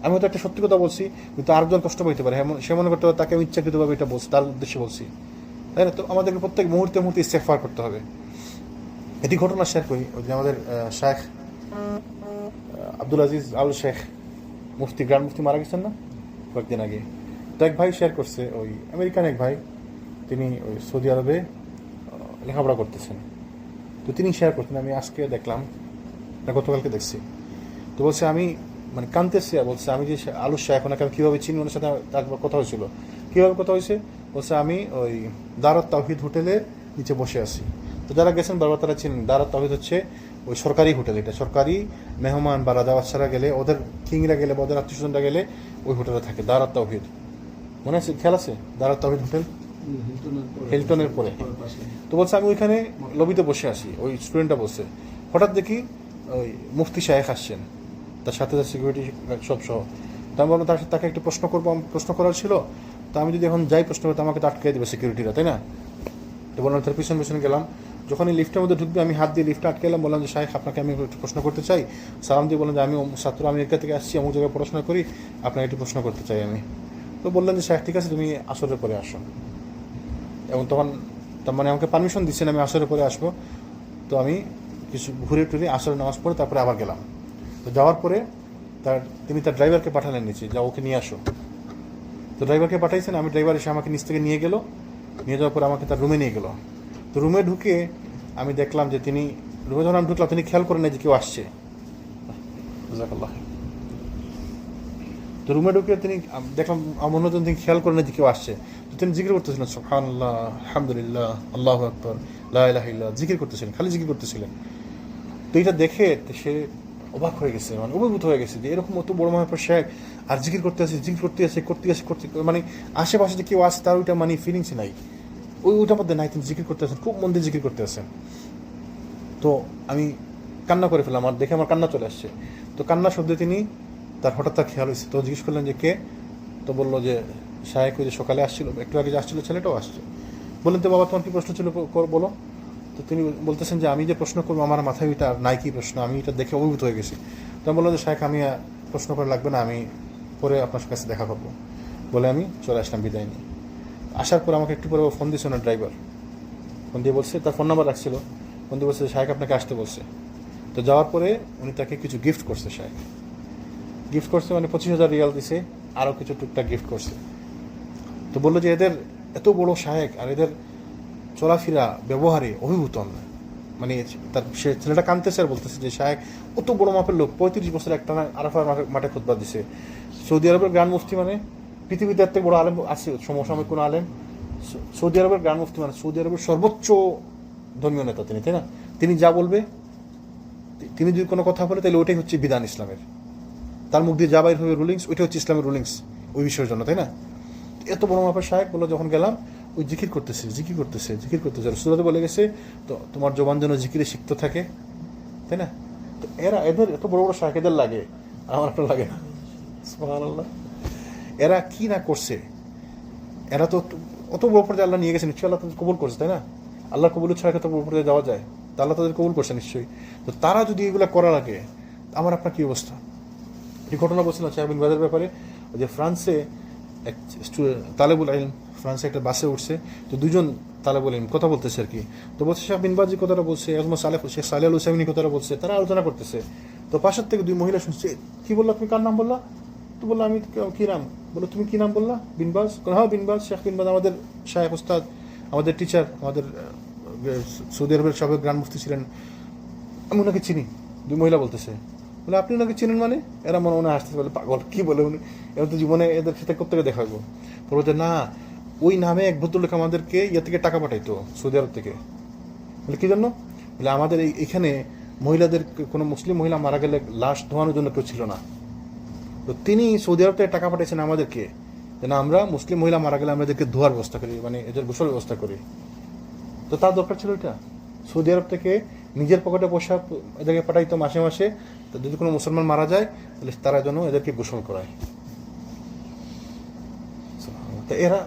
আমি হয়তো একটা সত্যি কথা বলছি, কিন্তু আরেকজন কষ্ট পাইতে পারে, সে মনে করতে পারে তাকে আমি ইচ্ছাকৃতভাবে এটা বলছি, তার উদ্দেশ্যে বলছি, তাই না? তো আমাদেরকে প্রত্যেক মুহূর্তে মুহূর্তে ইস্তেগফার করতে হবে। এটি ঘটনা শেয়ার করি, ওই যে আমাদের শেখ আব্দুল আজিজ আল শেখ মুফতি, গ্র্যান্ড মুফতি মারা গেছেন না কয়েকদিন আগে। তো এক ভাই শেয়ার করছে, ওই আমেরিকান এক ভাই, তিনি ওই সৌদি আরবে লেখাপড়া করতেছেন। তো তিনি শেয়ার করতেন, আমি আজকে দেখলাম না গতকালকে দেখছি। তো বলছে আমি মানে কানতেছি, আর বলছে আমি যে আলু শেখ ওনাকে আমি কীভাবে চিনি, ওনার সাথে তার কথা হয়েছিল। কীভাবে কথা হয়েছে বলছে, আমি ওই দারুত তাওহিদ হোটেলের নিচে বসে আছি। তো যারা গেছেন বারবার তারা চিনেন, দারুত তাওহিদ হচ্ছে ওই সরকারি হোটেল, এটা সরকারি মেহমান বা রাজা বাদশারা গেলে, ওদের কিংরা গেলে বা ওদের আত্মীয় স্বজনরা গেলে ওই হোটেলে থাকে দারুত তাওহিদ। মনে আছে, খেয়াল আছে দারুত তাওহিদ হোটেল হিলটনের পরে। তো বলছে আমি ওইখানে লবিতে বসে আছি, ওই স্টুডেন্টটা বসে, হঠাৎ দেখি ওই মুফতি শায়েখ আসছেন, তার সাথে তার সিকিউরিটি সব সহ। তো আমি বললাম তাকে একটু প্রশ্ন করবো, প্রশ্ন করার ছিল। তো আমি যদি এখন যাই প্রশ্ন করতে, আমাকে তো আটকে দেবে সিকিউরিটিরা, তাই না? তো বললাম তার পিছন পিছনে গেলাম। যখন এই লিফটের মধ্যে ঢুকবে, আমি হাত দিয়ে লিফটে আটকে এলাম, বললাম যে শায়েখ আপনাকে আমি একটু প্রশ্ন করতে চাই। সালাম দিয়ে বললাম যে আমি ছাত্র আমেরিকা থেকে আসছি, অমুক জায়গায় পড়াশোনা করি, আপনাকে একটু প্রশ্ন করতে চাই আমি। তো বললেন যে শায়েখ ঠিক আছে, তুমি আসরের পরে আসো। এবং তখন তার মানে আমাকে পারমিশন দিচ্ছেন আমি আসরের পরে আসবো। তো আমি কিছু ঘুরে টুরে আসরের নামাজ পড়ে তারপরে আবার গেলাম। তো যাওয়ার পরে তিনি তার ড্রাইভারকে পাঠালেন নিচে, যা ওকে নিয়ে আসো। তো ড্রাইভারকে পাঠাইছেন, আমি ড্রাইভার এসে আমাকে নিচ থেকে নিয়ে গেল, নিয়ে যাওয়ার পরে আমাকে তার রুমে নিয়ে গেল। তো রুমে ঢুকে আমি দেখলাম যে তিনি রুমে যখন আমি ঢুকলাম, তিনি খেয়াল করেন না যে কেউ আসছে। তো রুমে ঢুকে তিনি দেখলাম আমার নতুন, তিনি খেয়াল করেন না যে কেউ আসছে। তো তিনি জিকির করতেছিলেন সুবহানাল্লাহ, আলহামদুলিল্লাহ, আল্লাহু আকবার, লা ইলাহা ইল্লাল্লাহ, জিকির করতেছিলেন, খালি জিকির করতেছিলেন। তো এটা দেখে সে অবাক হয়ে গেছে, মানে অভিভূত হয়ে গেছে যে এরকম অত বড় মহাপর শেখ আর জিকির করতে আসে, জিকির করতে মানে আশেপাশে যে কেউ আসে তার ওইটা মানে ফিলিংস নাই, ওইটার মধ্যে নাই। তিনি জিকির করতে আসেন, খুব মন দিয়ে জিকির করতে আসেন। তো আমি কান্না করে ফেললাম, আর দেখে আমার কান্না চলে আসছে। তো কান্না শব্দে তিনি হঠাৎ তার খেয়াল হয়েছে। তো জিজ্ঞেস করলেন যে কে? তো বললো যে শায়েখ ওই যে সকালে আসছিল, একটু আগে যে আসছিল ছেলেটাও আসছে। বললেন তো বাবা তোমার কি প্রশ্ন ছিল বলো। তো তিনি বলতেছেন যে আমি যে প্রশ্ন করবো আমার মাথায় ওইটা নাই, কি প্রশ্ন, আমি এটা দেখে অভিভূত হয়ে গেছি। তো আমি বললাম যে শায়েখ আমি প্রশ্ন করে লাগবে না, আমি পরে আপনার কাছে দেখা করবো বলে আমি চলে আসলাম বিদায় নিয়ে। আসার পর আমাকে একটু পরে ফোন দিয়েছে ওনার ড্রাইভার, ফোন দিয়ে বলছে, তার ফোন নাম্বার রাখছিল, ফোন দিয়ে বলছে শায়েখ আপনাকে আসতে বলছে। তো যাওয়ার পরে উনি তাকে কিছু গিফট করছে, শায়েখ গিফট করছে, মানে 25,000 রিয়াল দিছে, আরও কিছু টুকটাক গিফট করছে। তো বললো যে এদের এত বড় শায়েখ আর এদের চলাফেরা ব্যবহারে অভিভূত, মানে তার সে ছেলেটা কাঁদতেছে আর বলতেছে যে শায়েখ অত বড় মাপের লোক, 35 বছর একটা আরাফার মাঠে খুতবা দিছে। সৌদি আরবের গ্র্যান্ড মুফতি, মানে পৃথিবীতে এত বড় আলেম আছে সমসাময়িক কোনো আলেম? সৌদি আরবের গ্র্যান্ড মুফতি মানে সৌদি আরবের সর্বোচ্চ ধর্মীয় নেতা তিনি, তাই না? তিনি যা বলবে, তিনি যদি কোনো কথা বলে তাহলে ওইটাই হচ্ছে বিধান ইসলামের, তার মুখ দিয়ে যা বাইর হবে রুলিংস, ওইটা হচ্ছে ইসলামের রুলিংস ওই বিষয়ের জন্য, তাই না? এত বড় মাপের শায়েখ বললো, যখন গেলাম ওই জিকির করতেছে রাসূলুল্লাহ বলে গেছে তো তোমার জবান যেন জিকিরে সিক্ত থাকে, তাই না? তো এদের এত বড় বড় শায়েখ এদের লাগে, আমার আপনার লাগে না। সুবহানাল্লাহ, এরা কি না করছে, এরা তো অত বড় পর্যায়ে আল্লাহ নিয়ে গেছে, নিশ্চয়ই আল্লাহ তাদের কবুল করছে, তাই না? আল্লাহ কবুল ছাড়া কত বড় পর্যায়ে যাওয়া যায়, তা আল্লাহ তাদের কবুল করছে নিশ্চয়ই। তো তারা যদি এগুলো করা লাগে, আমার আপনার কি অবস্থা? এই ঘটনা বলছিলাম শাহ বিন বাজের ব্যাপারে, যে ফ্রান্সে এক তালেবুল ইলম ফ্রান্সে একটা বাসে উঠছে, তো দুজন তালেবুল ইলম কথা বলতেছে আর কি। তো বলছে শাহ বিন বাজ কথাটা বলছে, শেখ সালেহ আল হুসাইনি কথাটা বলছে, তারা আলোচনা করতেছে। তো পাশের থেকে দুই মহিলা শুনছে, কি বললা তুমি, কার নাম বললা? তো বললো আমি কি নাম, বলো তুমি কি নাম বললা? বিন বাজ। হ্যাঁ বিন বাজ, শেখ বিন বাজ আমাদের শায়েখ উস্তাদ, আমাদের টিচার, আমাদের সৌদি আরবের সাবেক গ্র্যান্ড মুফতি ছিলেন, আমি ওনাকে চিনি। দুই মহিলা বলতেছে, বলে আপনি ওনাকে চিনেন মানে? এরা মনে মনে আসতেছে, বলে পাগল কি বলে উনি, এবার তো জীবনে এদের সাথে কোথেকে দেখা হইব। বলতে না, ওই নামে এক ভদ্রলোক আমাদেরকে ইয়ে থেকে টাকা পাঠাইতো সৌদি আরব থেকে। বলে কি জন্য? বলে আমাদের এখানে মহিলাদের, কোনো মুসলিম মহিলা মারা গেলে লাশ ধোয়ানোর জন্য কেউ ছিল না, তো তিনি সৌদি আরব থেকে টাকা পাঠিয়েছেন আমাদেরকে, যেন আমরা মুসলিম মহিলা মারা গেলে আমাদেরকে ধোয়ার ব্যবস্থা করি, মানে এদের গোসল ব্যবস্থা করি। তো তার দরকার ছিল এটা, সৌদি আরব থেকে নিজের পকেটে পয়সা এদেরকে পাঠাইতো মাসে মাসে, তো যদি কোনো মুসলমান মারা যায় তাহলে তারা যেন এদেরকে গোসল করায়। তো এরা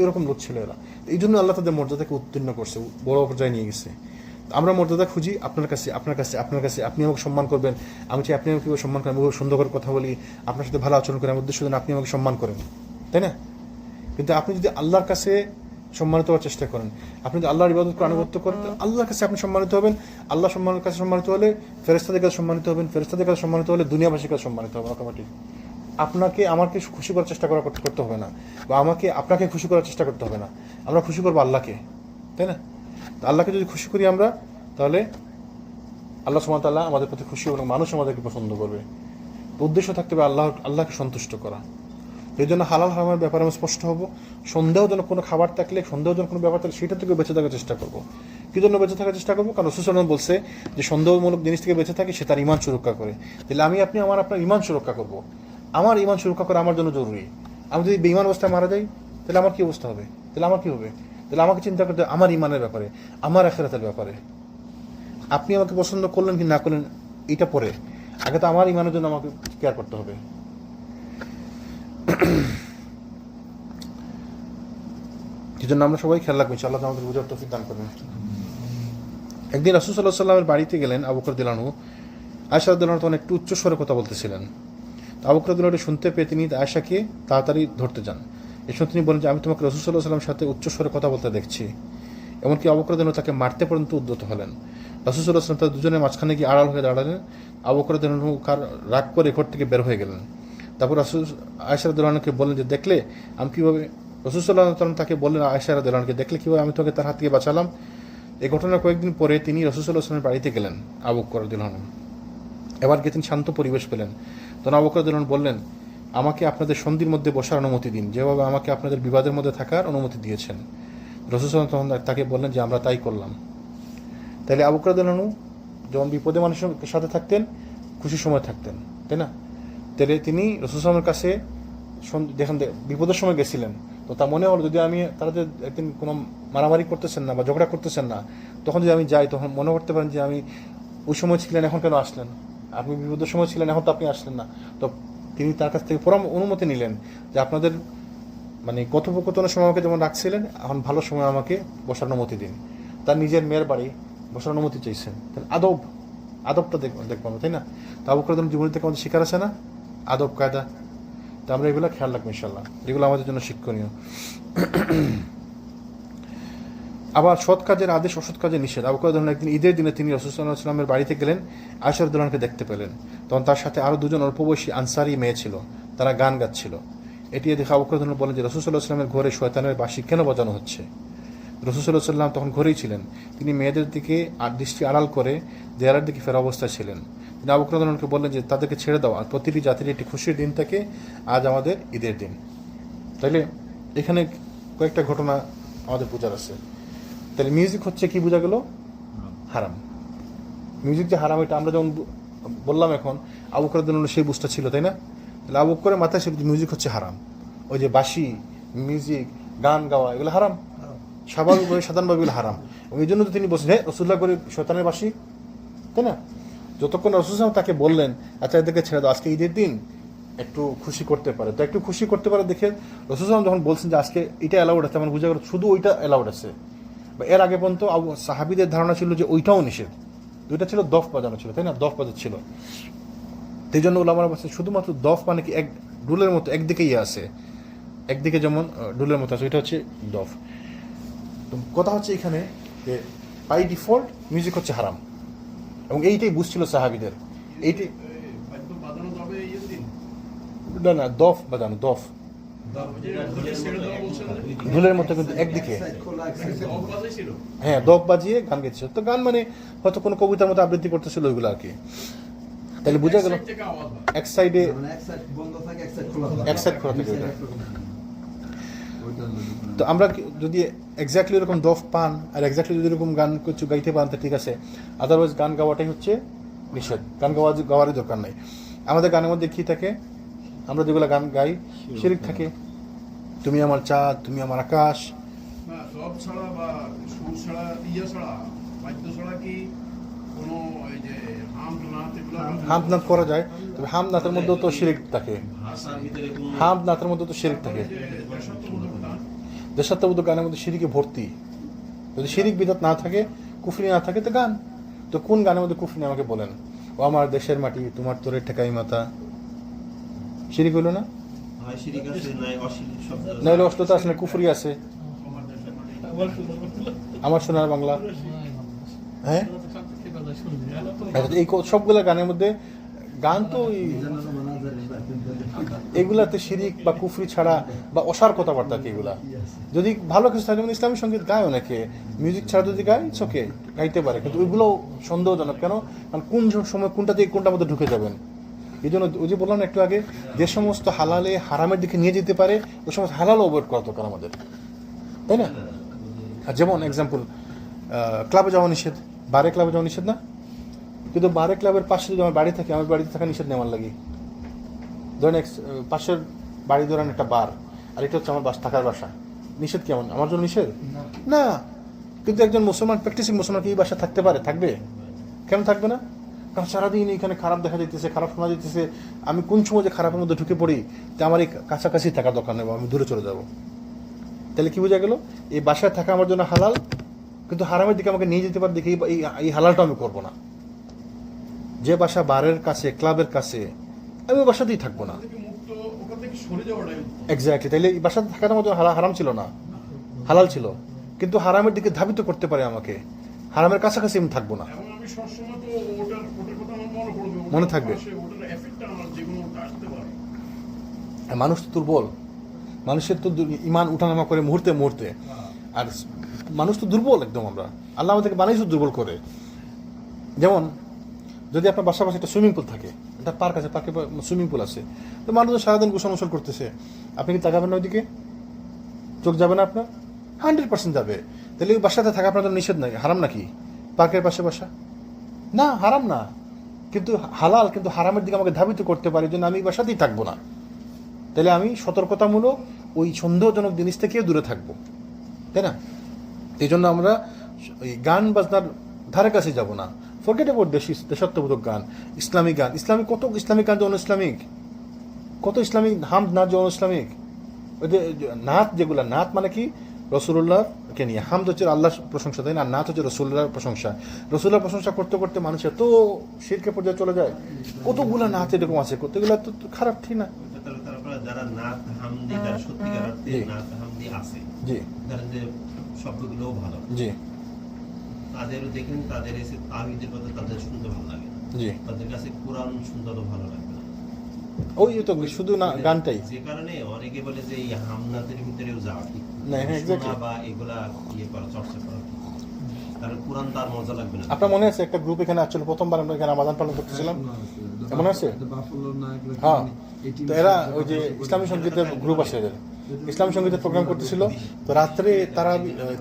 এরকম লোক ছিল এরা, এই জন্য আল্লাহ তাদের মর্যাদাকে উত্তীর্ণ করছে, বড় পর্যায়ে নিয়ে গেছে। আমরা মর্যাদা খুঁজি আপনার কাছে, আপনি আমাকে সম্মান করবেন, আমি চাই আপনি আমাকে সম্মান করেন, আমি সুন্দর করে কথা বলি, আপনার সাথে ভালো আচরণ করি, আমার উদ্দেশ্য যেন আপনি আমাকে সম্মান করেন, তাই না? কিন্তু আপনি যদি আল্লাহর কাছে সম্মানিত হওয়ার চেষ্টা করেন। আপনি যদি আল্লাহর ইবাদত করে আনুগত্য করেন, আল্লাহর কাছে আপনি সম্মানিত হবেন। আল্লাহ সম্মানের কাছে সম্মানিত হলে ফেরেশতাদের কাছে সম্মানিত হবেন, ফেরেশতাদের কাছে সম্মানিত হলে দুনিয়াবাসীর কাছে সম্মানিত হবেন অটোমেটিক। আপনাকে আমাকে খুশি করার চেষ্টা করতে হবে না, বা আমাকে আপনাকে খুশি করার চেষ্টা করতে হবে না। আমরা খুশি করবো আল্লাহকে, তাই না? আল্লাহকে যদি খুশি করি আমরা, তাহলে আল্লাহ সুবহানাহু ওয়া তাআলা আমাদের প্রতি খুশি এবং মানুষ আমাদেরকে পছন্দ করবে। উদ্দেশ্য থাকতে হবে আল্লাহকে সন্তুষ্ট করা। এই জন্য হালাল হারামের ব্যাপারে আমি স্পষ্ট হব। সন্দেহজনক কোনো খাবার থাকলে, সন্দেহজনক কোনো ব্যাপার থাকলে সেটা থেকে বেঁচে থাকার চেষ্টা করবো। কী জন্য বেঁচে থাকার চেষ্টা করবো? কারণ রাসূল সাল্লাল্লাহু আলাইহি ওয়াসাল্লাম বলছে যে সন্দেহমূলক জিনিস থেকে বেঁচে থাকে সে তার ঈমান সুরক্ষা করে। তাহলে আপনি আপনার ঈমান সুরক্ষা করবো। আমার ঈমান সুরক্ষা করা আমার জন্য জরুরি। আমি যদি বেঈমান অবস্থায় মারা যাই, তাহলে আমার কী অবস্থা হবে? তাহলে আমার কী হবে? তাহলে আমাকে চিন্তা করতে আমার ঈমানের ব্যাপারে, আমার আখিরাতের ব্যাপারে। আপনি আমাকে পছন্দ করলেন কি না করলেন এটা পরে, আগে তো আমার ঈমানের জন্য আমাকে কেয়ার করতে হবে। এই জন্য আমরা সবাই খেয়াল রাখবো, ইনশাআল্লাহ আমাদের বুঝার তৌফিক দান করবেন। একদিন রাসূল সাল্লাল্লাহু আলাইহি ওয়াসাল্লামের বাড়িতে গেলেন আবু বকর রাদিয়াল্লাহু আনহু। আয়েশা রাদিয়াল্লাহু আনহা তখন একটু উচ্চস্বরে কথা বলতেছিলেন। আবু বকর রাদিয়াল্লাহু আনহু শুনতে পেয়ে তিনি আয়েশাকে তাড়াতাড়ি ধরতে যান। এই সময় তিনি বলেন যে আমি তোমাকে রাসূল সাল্লাল্লাহু আলাইহি ওয়াসাল্লামের সাথে উচ্চস্বরে কথা বলতে দেখছি। এমনকি আবু বকর রাদিয়াল্লাহু আনহু তাকে মারতে পর্যন্ত উদ্যত হলেন। রাসূল সাল্লাল্লাহু আলাইহি ওয়াসাল্লাম তাদের দুজনের মাঝখানে গিয়ে আড়াল হয়ে দাঁড়ালেন। আবু বকর রাদিয়াল্লাহু আনহু রাগ করে ঘর থেকে বের হয়ে গেলেন। তারপর রাসূল আয়েশা রাদিয়াল্লাহু আনহাকে বললেন যে দেখলে আমি কীভাবে, রাসূল সাল্লাল্লাহু আলাইহি ওয়াসাল্লাম তাকে বললেন আয়েশা রাদিয়াল্লাহু আনহাকে দেখলে কীভাবে আমি তোকে তার হাত থেকে বাঁচালাম। এই ঘটনার কয়েকদিন পরে তিনি রাসূল সাল্লাল্লাহু আলাইহি ওয়াসাল্লামের বাড়িতে গেলেন আবু বকর রাদিয়াল্লাহু আনহু। এবার গিয়ে তিনি শান্ত পরিবেশ পেলেন। তখন আবু বকর রাদিয়াল্লাহু আনহু বললেন আমাকে আপনাদের সন্ধির মধ্যে বসার অনুমতি দিন, যেভাবে আমাকে আপনাদের বিবাদের মধ্যে থাকার অনুমতি দিয়েছেন। রাসূল সাল্লাল্লাহু আলাইহি ওয়াসাল্লাম তাকে বললেন যে আমরা তাই করলাম। তাহলে আবু বকর রাদিয়াল্লাহু আনহু যখন বিপদে মানুষের সাথে থাকতেন, খুশির সময় থাকতেন, তাই না? তাহলে তিনি রাসূল সাল্লাল্লাহু আলাইহি ওয়াসাল্লামের কাছে দেখেন বিপদের সময় গেছিলেন, তো তা মনে হলো যদি আমি তারা যে একদিন কোনো মারামারি করতেছেন না বা ঝগড়া করতেছেন না, তখন যদি আমি যাই তখন মনে করতে পারেন যে আমি ওই সময় ছিলেন, এখন কেন আসলেন? আপনি বিপদের সময় ছিলেন, এখন তো আপনি আসলেন না। তো তিনি তার কাছ থেকে অনুমতি নিলেন যে আপনাদের মানে কথোপকথনের সময় আমাকে যেমন রাখছিলেন, এখন ভালো সময় আমাকে বসার অনুমতি দিন। তার নিজের মেয়ের বাড়ি বসার অনুমতি চাইছেন। তাহলে আদবটা দেখবো আমরা, তাই না? তা আবু বকর রাদিয়াল্লাহু আনহু জীবনে থেকে আমাদের শিকার আছে না আদব কায়দা? তো আমরা এগুলো খেয়াল রাখবো ইনশাআল্লাহ, এগুলো আমাদের জন্য শিক্ষণীয়। আবার সৎ কাজের আদেশ, অসৎ কাজের নিষেধ। আবু বকর রাদিয়াল্লাহু আনহু একদিন ঈদের দিনে তিনি রাসূল সাল্লাল্লাহু আলাইহি ওয়াসাল্লামের বাড়িতে গেলেন, আয়েশা রাদিয়াল্লাহু আনহাকে দেখতে পেলেন। তখন তার সাথে আরও দুজন অল্পবয়সী আনসারী মেয়ে ছিল, তারা গান গাচ্ছিল। এটি দেখে আবু বকর রাদিয়াল্লাহু আনহু বলেন যে রাসূল সাল্লাল্লাহু আলাইহি ওয়াসাল্লামের ঘরে শয়তানের বাঁশি কেন বাজানো হচ্ছে? রাসূল সাল্লাল্লাহু আলাইহি ওয়াসাল্লাম তখন ঘরেই ছিলেন। তিনি মেয়েদের দিকে দৃষ্টি আড়াল করে দেয়ালের দিকে ফেরা অবস্থায় ছিলেন। তিনি আবু বকর রাদিয়াল্লাহু আনহুকে বললেন যে তাদেরকে ছেড়ে দাও, আর প্রতিটি জাতির একটি খুশির দিন থাকে, আজ আমাদের ঈদের দিন। তাইলে এখানে কয়েকটা ঘটনা আমাদের বোঝার আছে। তাহলে মিউজিক হচ্ছে কি বোঝা গেল? হারাম। মিউজিক যে হারাম এটা আমরা যেমন বললাম, এখন আবু বকর রাদিয়াল্লাহু আনহু সেই বুঝটা ছিল, তাই না? তাহলে আবু বকরের মাথায় ছিল মিউজিক হচ্ছে হারাম। ওই যে বাঁশি, মিউজিক, গান গাওয়া এগুলো হারাম, স্বাভাবিকভাবে সাধারণভাবে এগুলো হারাম। এবং এই জন্য তো তিনি বলছেন হ্যাঁ রাসূলুল্লাহ করে শয়তানের বাঁশি, তাই না? যতক্ষণ রাসূল সাল্লাল্লাহু আলাইহি ওয়াসাল্লাম তাকে বললেন আচ্ছা এদেরকে ছেড়ে দাও, আজকে ঈদের দিন একটু খুশি করতে পারে, তো একটু খুশি করতে পারে দেখে রাসূল সাল্লাল্লাহু আলাইহি ওয়াসাল্লাম যখন বলছেন যে আজকে এটা অ্যালাউড আছে, আমার বোঝা গেল শুধু ওইটা অ্যালাউড আছে। বা এর আগে পর্যন্ত সাহাবীদের ধারণা ছিল যে ওইটাও নিষেধ, দুইটা ছিল দফ বাজানো ছিল, তাই না? দফ বাজাচ্ছিল। সেই জন্য ওলামারা বলছে শুধুমাত্র দফ মানে কি এক ডুলের মতো একদিকেই আছে, একদিকে যেমন ডুলের মতো আছে, ওইটা হচ্ছে দফ। তো কথা হচ্ছে এখানে যে বাই ডিফল্ট মিউজিক হচ্ছে হারাম, এবং এইটাই বুঝছিল সাহাবীদের। এইটাই না না দফ বাজানো, দফ ঢোলের মতো কিন্তু একদিকে, হ্যাঁ দফ বাজিয়ে গান গেছিল। তো গান মানে হয়তো কোনো কবিতার মতো আবৃত্তি করতেছিল ওইগুলো আর কি। তাহলে বোঝা গেল এক সাইডে এক সাইড খোলা থাকে। তো আমরা যদি এক্স্যাক্টলি এরকম দফ পান আর এক্স্যাক্টলি যদি এরকম গান কিছু গাইতে পান তো ঠিক আছে, আদারওয়াইজ গান গাওয়াটাই হচ্ছে নিষেধ। গান গাওয়ারই দরকার নাই। আমাদের গানের মধ্যে কী থাকে? আমরা যেগুলো গান গাই শিরক থাকে, তুমি আমার চাঁদ, তুমি আমার আকাশ, হামদনাথ করা যায়, তবে হামদনাথের মধ্যেও তো শিরক থাকে, হামদনাথের মধ্যে তো শিরক থাকে। দেশাত্মবোধক গানের মধ্যে শিরিকে ভর্তি। যদি শিরিক বিদাত না থাকে, কুফরি না থাকে, তো গান তো কোন গানের মধ্যে কুফরি আমাকে বলেন? ও আমার দেশের মাটি, তোমার তোরে ঠেকাই মাথা, শিরিক হইল না? নাইলে অশ্লীলতা আসলে কুফরি আছে, আমার সোনার বাংলা, হ্যাঁ এই সবগুলা গানের মধ্যে গান তো এগুলাতে শিরিক বা কুফরি ছাড়া বা অসার কথাবার্তা কি এগুলা, যদি ভালো কিছু থাকে যেমন ইসলামী সঙ্গীত গায় অনেকে, মিউজিক ছাড়া যদি গায় ওকে গাইতে পারে, কিন্তু ওইগুলো সন্দেহজনক। কেন? কারণ কোন সময় কোনটা দিয়ে কোনটার মধ্যে ঢুকে যাবেন। এই জন্য ওই যে বললাম একটু আগে, যে সমস্ত হালালে হারামের দিকে নিয়ে যেতে পারে ওই সমস্ত হালাল অ্যাভয়েড করা দরকার আমাদের, তাই না? আর যেমন এক্সাম্পল, ক্লাবে যাওয়া নিষেধ, বারে ক্লাবে যাওয়া নিষেধ না, কিন্তু বারে ক্লাবের পাশে যদি আমার বাড়ি থাকে, আমার বাড়িতে থাকা নিষেধ নেওয়ার লাগে। ধরেন পাশের বাড়ি ধরেন একটা বার, আর এটা হচ্ছে আমার থাকার বাসা, নিষেধ কেমন? আমার জন্য নিষেধ না। কিন্তু একজন মুসলমান, প্র্যাকটিসিং মুসলমান কি এই বাসা থাকতে পারে? থাকবে? কেন থাকবে না? কারণ সারাদিন এখানে খারাপ দেখা যাইতেছে, খারাপ শোনা যাইতেছে, আমি কোন সময় যে খারাপের মধ্যে ঢুকে পড়ি, তো আমার এই কাছাকাছি থাকার দরকার নেই, আমি দূরে চলে যাব। তাহলে কি বোঝা গেল? এই বাসায় থাকা আমার জন্য হালাল, কিন্তু হারামের দিকে আমাকে নিয়ে যেতে পারে দেখে এই হালালটা আমি করবো না। যে বাসা বারের কাছে, ক্লাবের কাছে, আমি ওই বাসাতেই থাকবো না। এক্স্যাক্টলি। তাইলে এই বাসাতে থাকাটা আমার জন্য হারাম ছিল না, হালাল ছিল, কিন্তু হারামের দিকে ধাবিত করতে পারে আমাকে, হারামের কাছাকাছি আমি থাকবো না, মনে থাকবে। মানুষ তো দুর্বল, মানুষের তো ইমান উঠানামা করে মুহূর্তে মুহূর্তে, আর মানুষ তো দুর্বল একদম। আমরা আল্লাহ আমাদেরকে বানাইছে দুর্বল করে। যেমন যদি আপনার বাসার পাশে একটা সুইমিং পুল থাকে, একটা পার্ক আছে, পার্কে সুইমিং পুল আছে, তো মানুষ সারাদিন গোসল মোসল করতেছে, আপনি কি তাকাবেন না ওইদিকে? চোখ যাবে না আপনার? 100% যাবে। তাহলে ওই বাসাতে থাকা আপনার নিষেধ নাই, হারাম নাকি? পার্কের পাশে বাসা না, হারাম না, কিন্তু হালাল, কিন্তু হারামের দিকে আমাকে ধাবিত করতে পারে, জন্য আমি বাসাতেই থাকবো না। তাহলে আমি সতর্কতামূলক ওই সন্দেহজনক জিনিস থেকে দূরে থাকবো, তাই না? এই জন্য আমরা ওই গান বাজনার ধারে কাছে যাব না। ফরগেট অ্যাবাউট দেশাত্মবোধক গান, ইসলামিক গান, ইসলামিক কত ইসলামিক গান যে ইসলামিক, কত ইসলামিক হামদ নাচ যে ইসলামিক। ওই যে নাচ, যেগুলা নাচ মানে কি রসুল্লাহকে নিয়ে, হামদ হচ্ছে আল্লাহর প্রশংসা, তাই না? নাচ হচ্ছে রসুল্লাহর প্রশংসা। রসুল্লাহর প্রশংসা করতে করতে মানুষ এত শিরকে পর্যায়ে চলে যায়, কতগুলা নাচ এরকম আছে, কতগুলা তো খারাপ, ঠিক না?
যারা নাত হামদি, যারা সত্যিকার অর্থে নাত হামদি আছে,
জি,
যারা যে শব্দগুলোও ভালো,
জি,
তাদেরও দেখেন, তাদের এসে তাওহীদের কথা তাদের শুনতে ভালো লাগে,
জি,
তাদের কাছে কোরআন শুনতে তো ভালো লাগবে না।
ওই তো শুধু না গানটাই,
যে কারণে অনেকে বলে যে এই হামনাতের ভিতরেও যাওয়া ঠিক
না, হ্যাঁ, exactly।
বা এগুলা করা, চর্চা করা, কারণ কোরআন তার মজা লাগবে না।
আপনার মনে আছে একটা গ্রুপ এখানে আসছিল, প্রথমবার আমরা এখানে আমাজান পালন করতেছিলাম, মনে আছে? হ্যাঁ, তো এরা ওই যে ইসলামী সঙ্গীতের গ্রুপ আছে, এদের ইসলামী সঙ্গীতের প্রোগ্রাম করতেছিল। তো রাত্রে তারা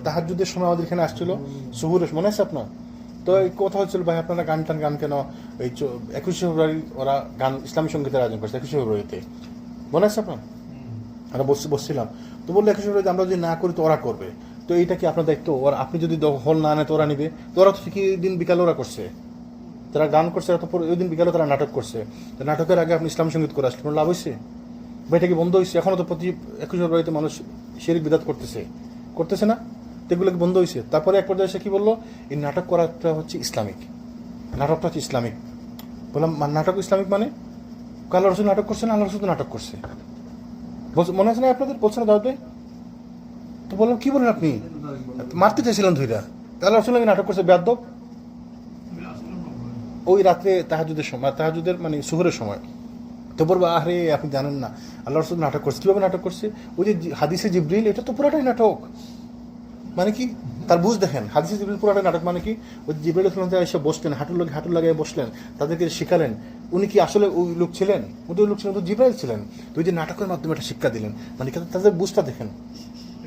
তাহাজ্জুদের সময় আমাদের এখানে আসছিল, সুহুরের, মনে আছে আপনার? তো এই কথা হচ্ছিল, ভাই আপনারা গান কেন? এই 21শে ফেব্রুয়ারি ওরা গান ইসলামী সঙ্গীতের আয়োজন করছে, 21শে ফেব্রুয়ারিতে, মনে আছে আপনার? আমরা বসছিলাম, তো বললো 21শে ফেব্রুয়ারিতে আমরা যদি না করি তো ওরা করবে, তো এইটা কি আপনার দায়িত্ব? ওরা আপনি যদি হল না আনে তো ওরা নিবে, তো ওরা তো ঠিকই দিন বিকালে ওরা করছে, তারা গান করছে, ওই দিন বিকালে তারা নাটক করছে। নাটকের আগে আপনি ইসলাম সঙ্গীত করে আসলে লাভ হয়েছে? বইটা কি বন্ধ হয়েছে? এখনো তো প্রতি 21শে ফেব্রুয়ারিতে মানুষ শিরক বিদাত করতেছে না? তো এগুলো কি বন্ধ হয়েছে? তারপরে এক পর্যায়ে এসে কি বললো, এই নাটক করাটা হচ্ছে ইসলামিক, নাটকটা হচ্ছে ইসলামিক। বললাম নাটক ইসলামিক মানে? আল্লাহ রসুল নাটক করছে না? আল্লাহ রসুল তো নাটক করছে, মনে আছে না আপনাদের? বলছে না দাওয়াত ভাই? তো বললাম কি বলেন আপনি? মারতে চাইছিলেন ধইরা, আল্লাহ রসুল নাটক করছে, বেয়াদব। ওই রাত্রে তাহাজ্জুদের সময়, তাহাজ্জুদের মানে সুহরের সময়, তো বলবো আরে আপনি জানেন না আল্লাহ রসুল নাটক করছে। কীভাবে নাটক করছে? ওই যে হাদিসে জিবরিল, এটা তো পুরোটাই নাটক। মানে কি তার বুঝ দেখেন, হাদিসে জিবরিল পুরোটাই নাটক। মানে কি ওই জিবরিল এসে বসলেন, হাঁটুর লাগিয়ে বসলেন, তাদেরকে শিখালেন। উনি কি আসলে ওই লোক ছিলেন? ওই লোক ছিলেন তো জিবরাইল ছিলেন। তো ওই যে নাটকের মাধ্যমে একটা শিক্ষা দিলেন, মানে তাদের বুঝটা দেখেন,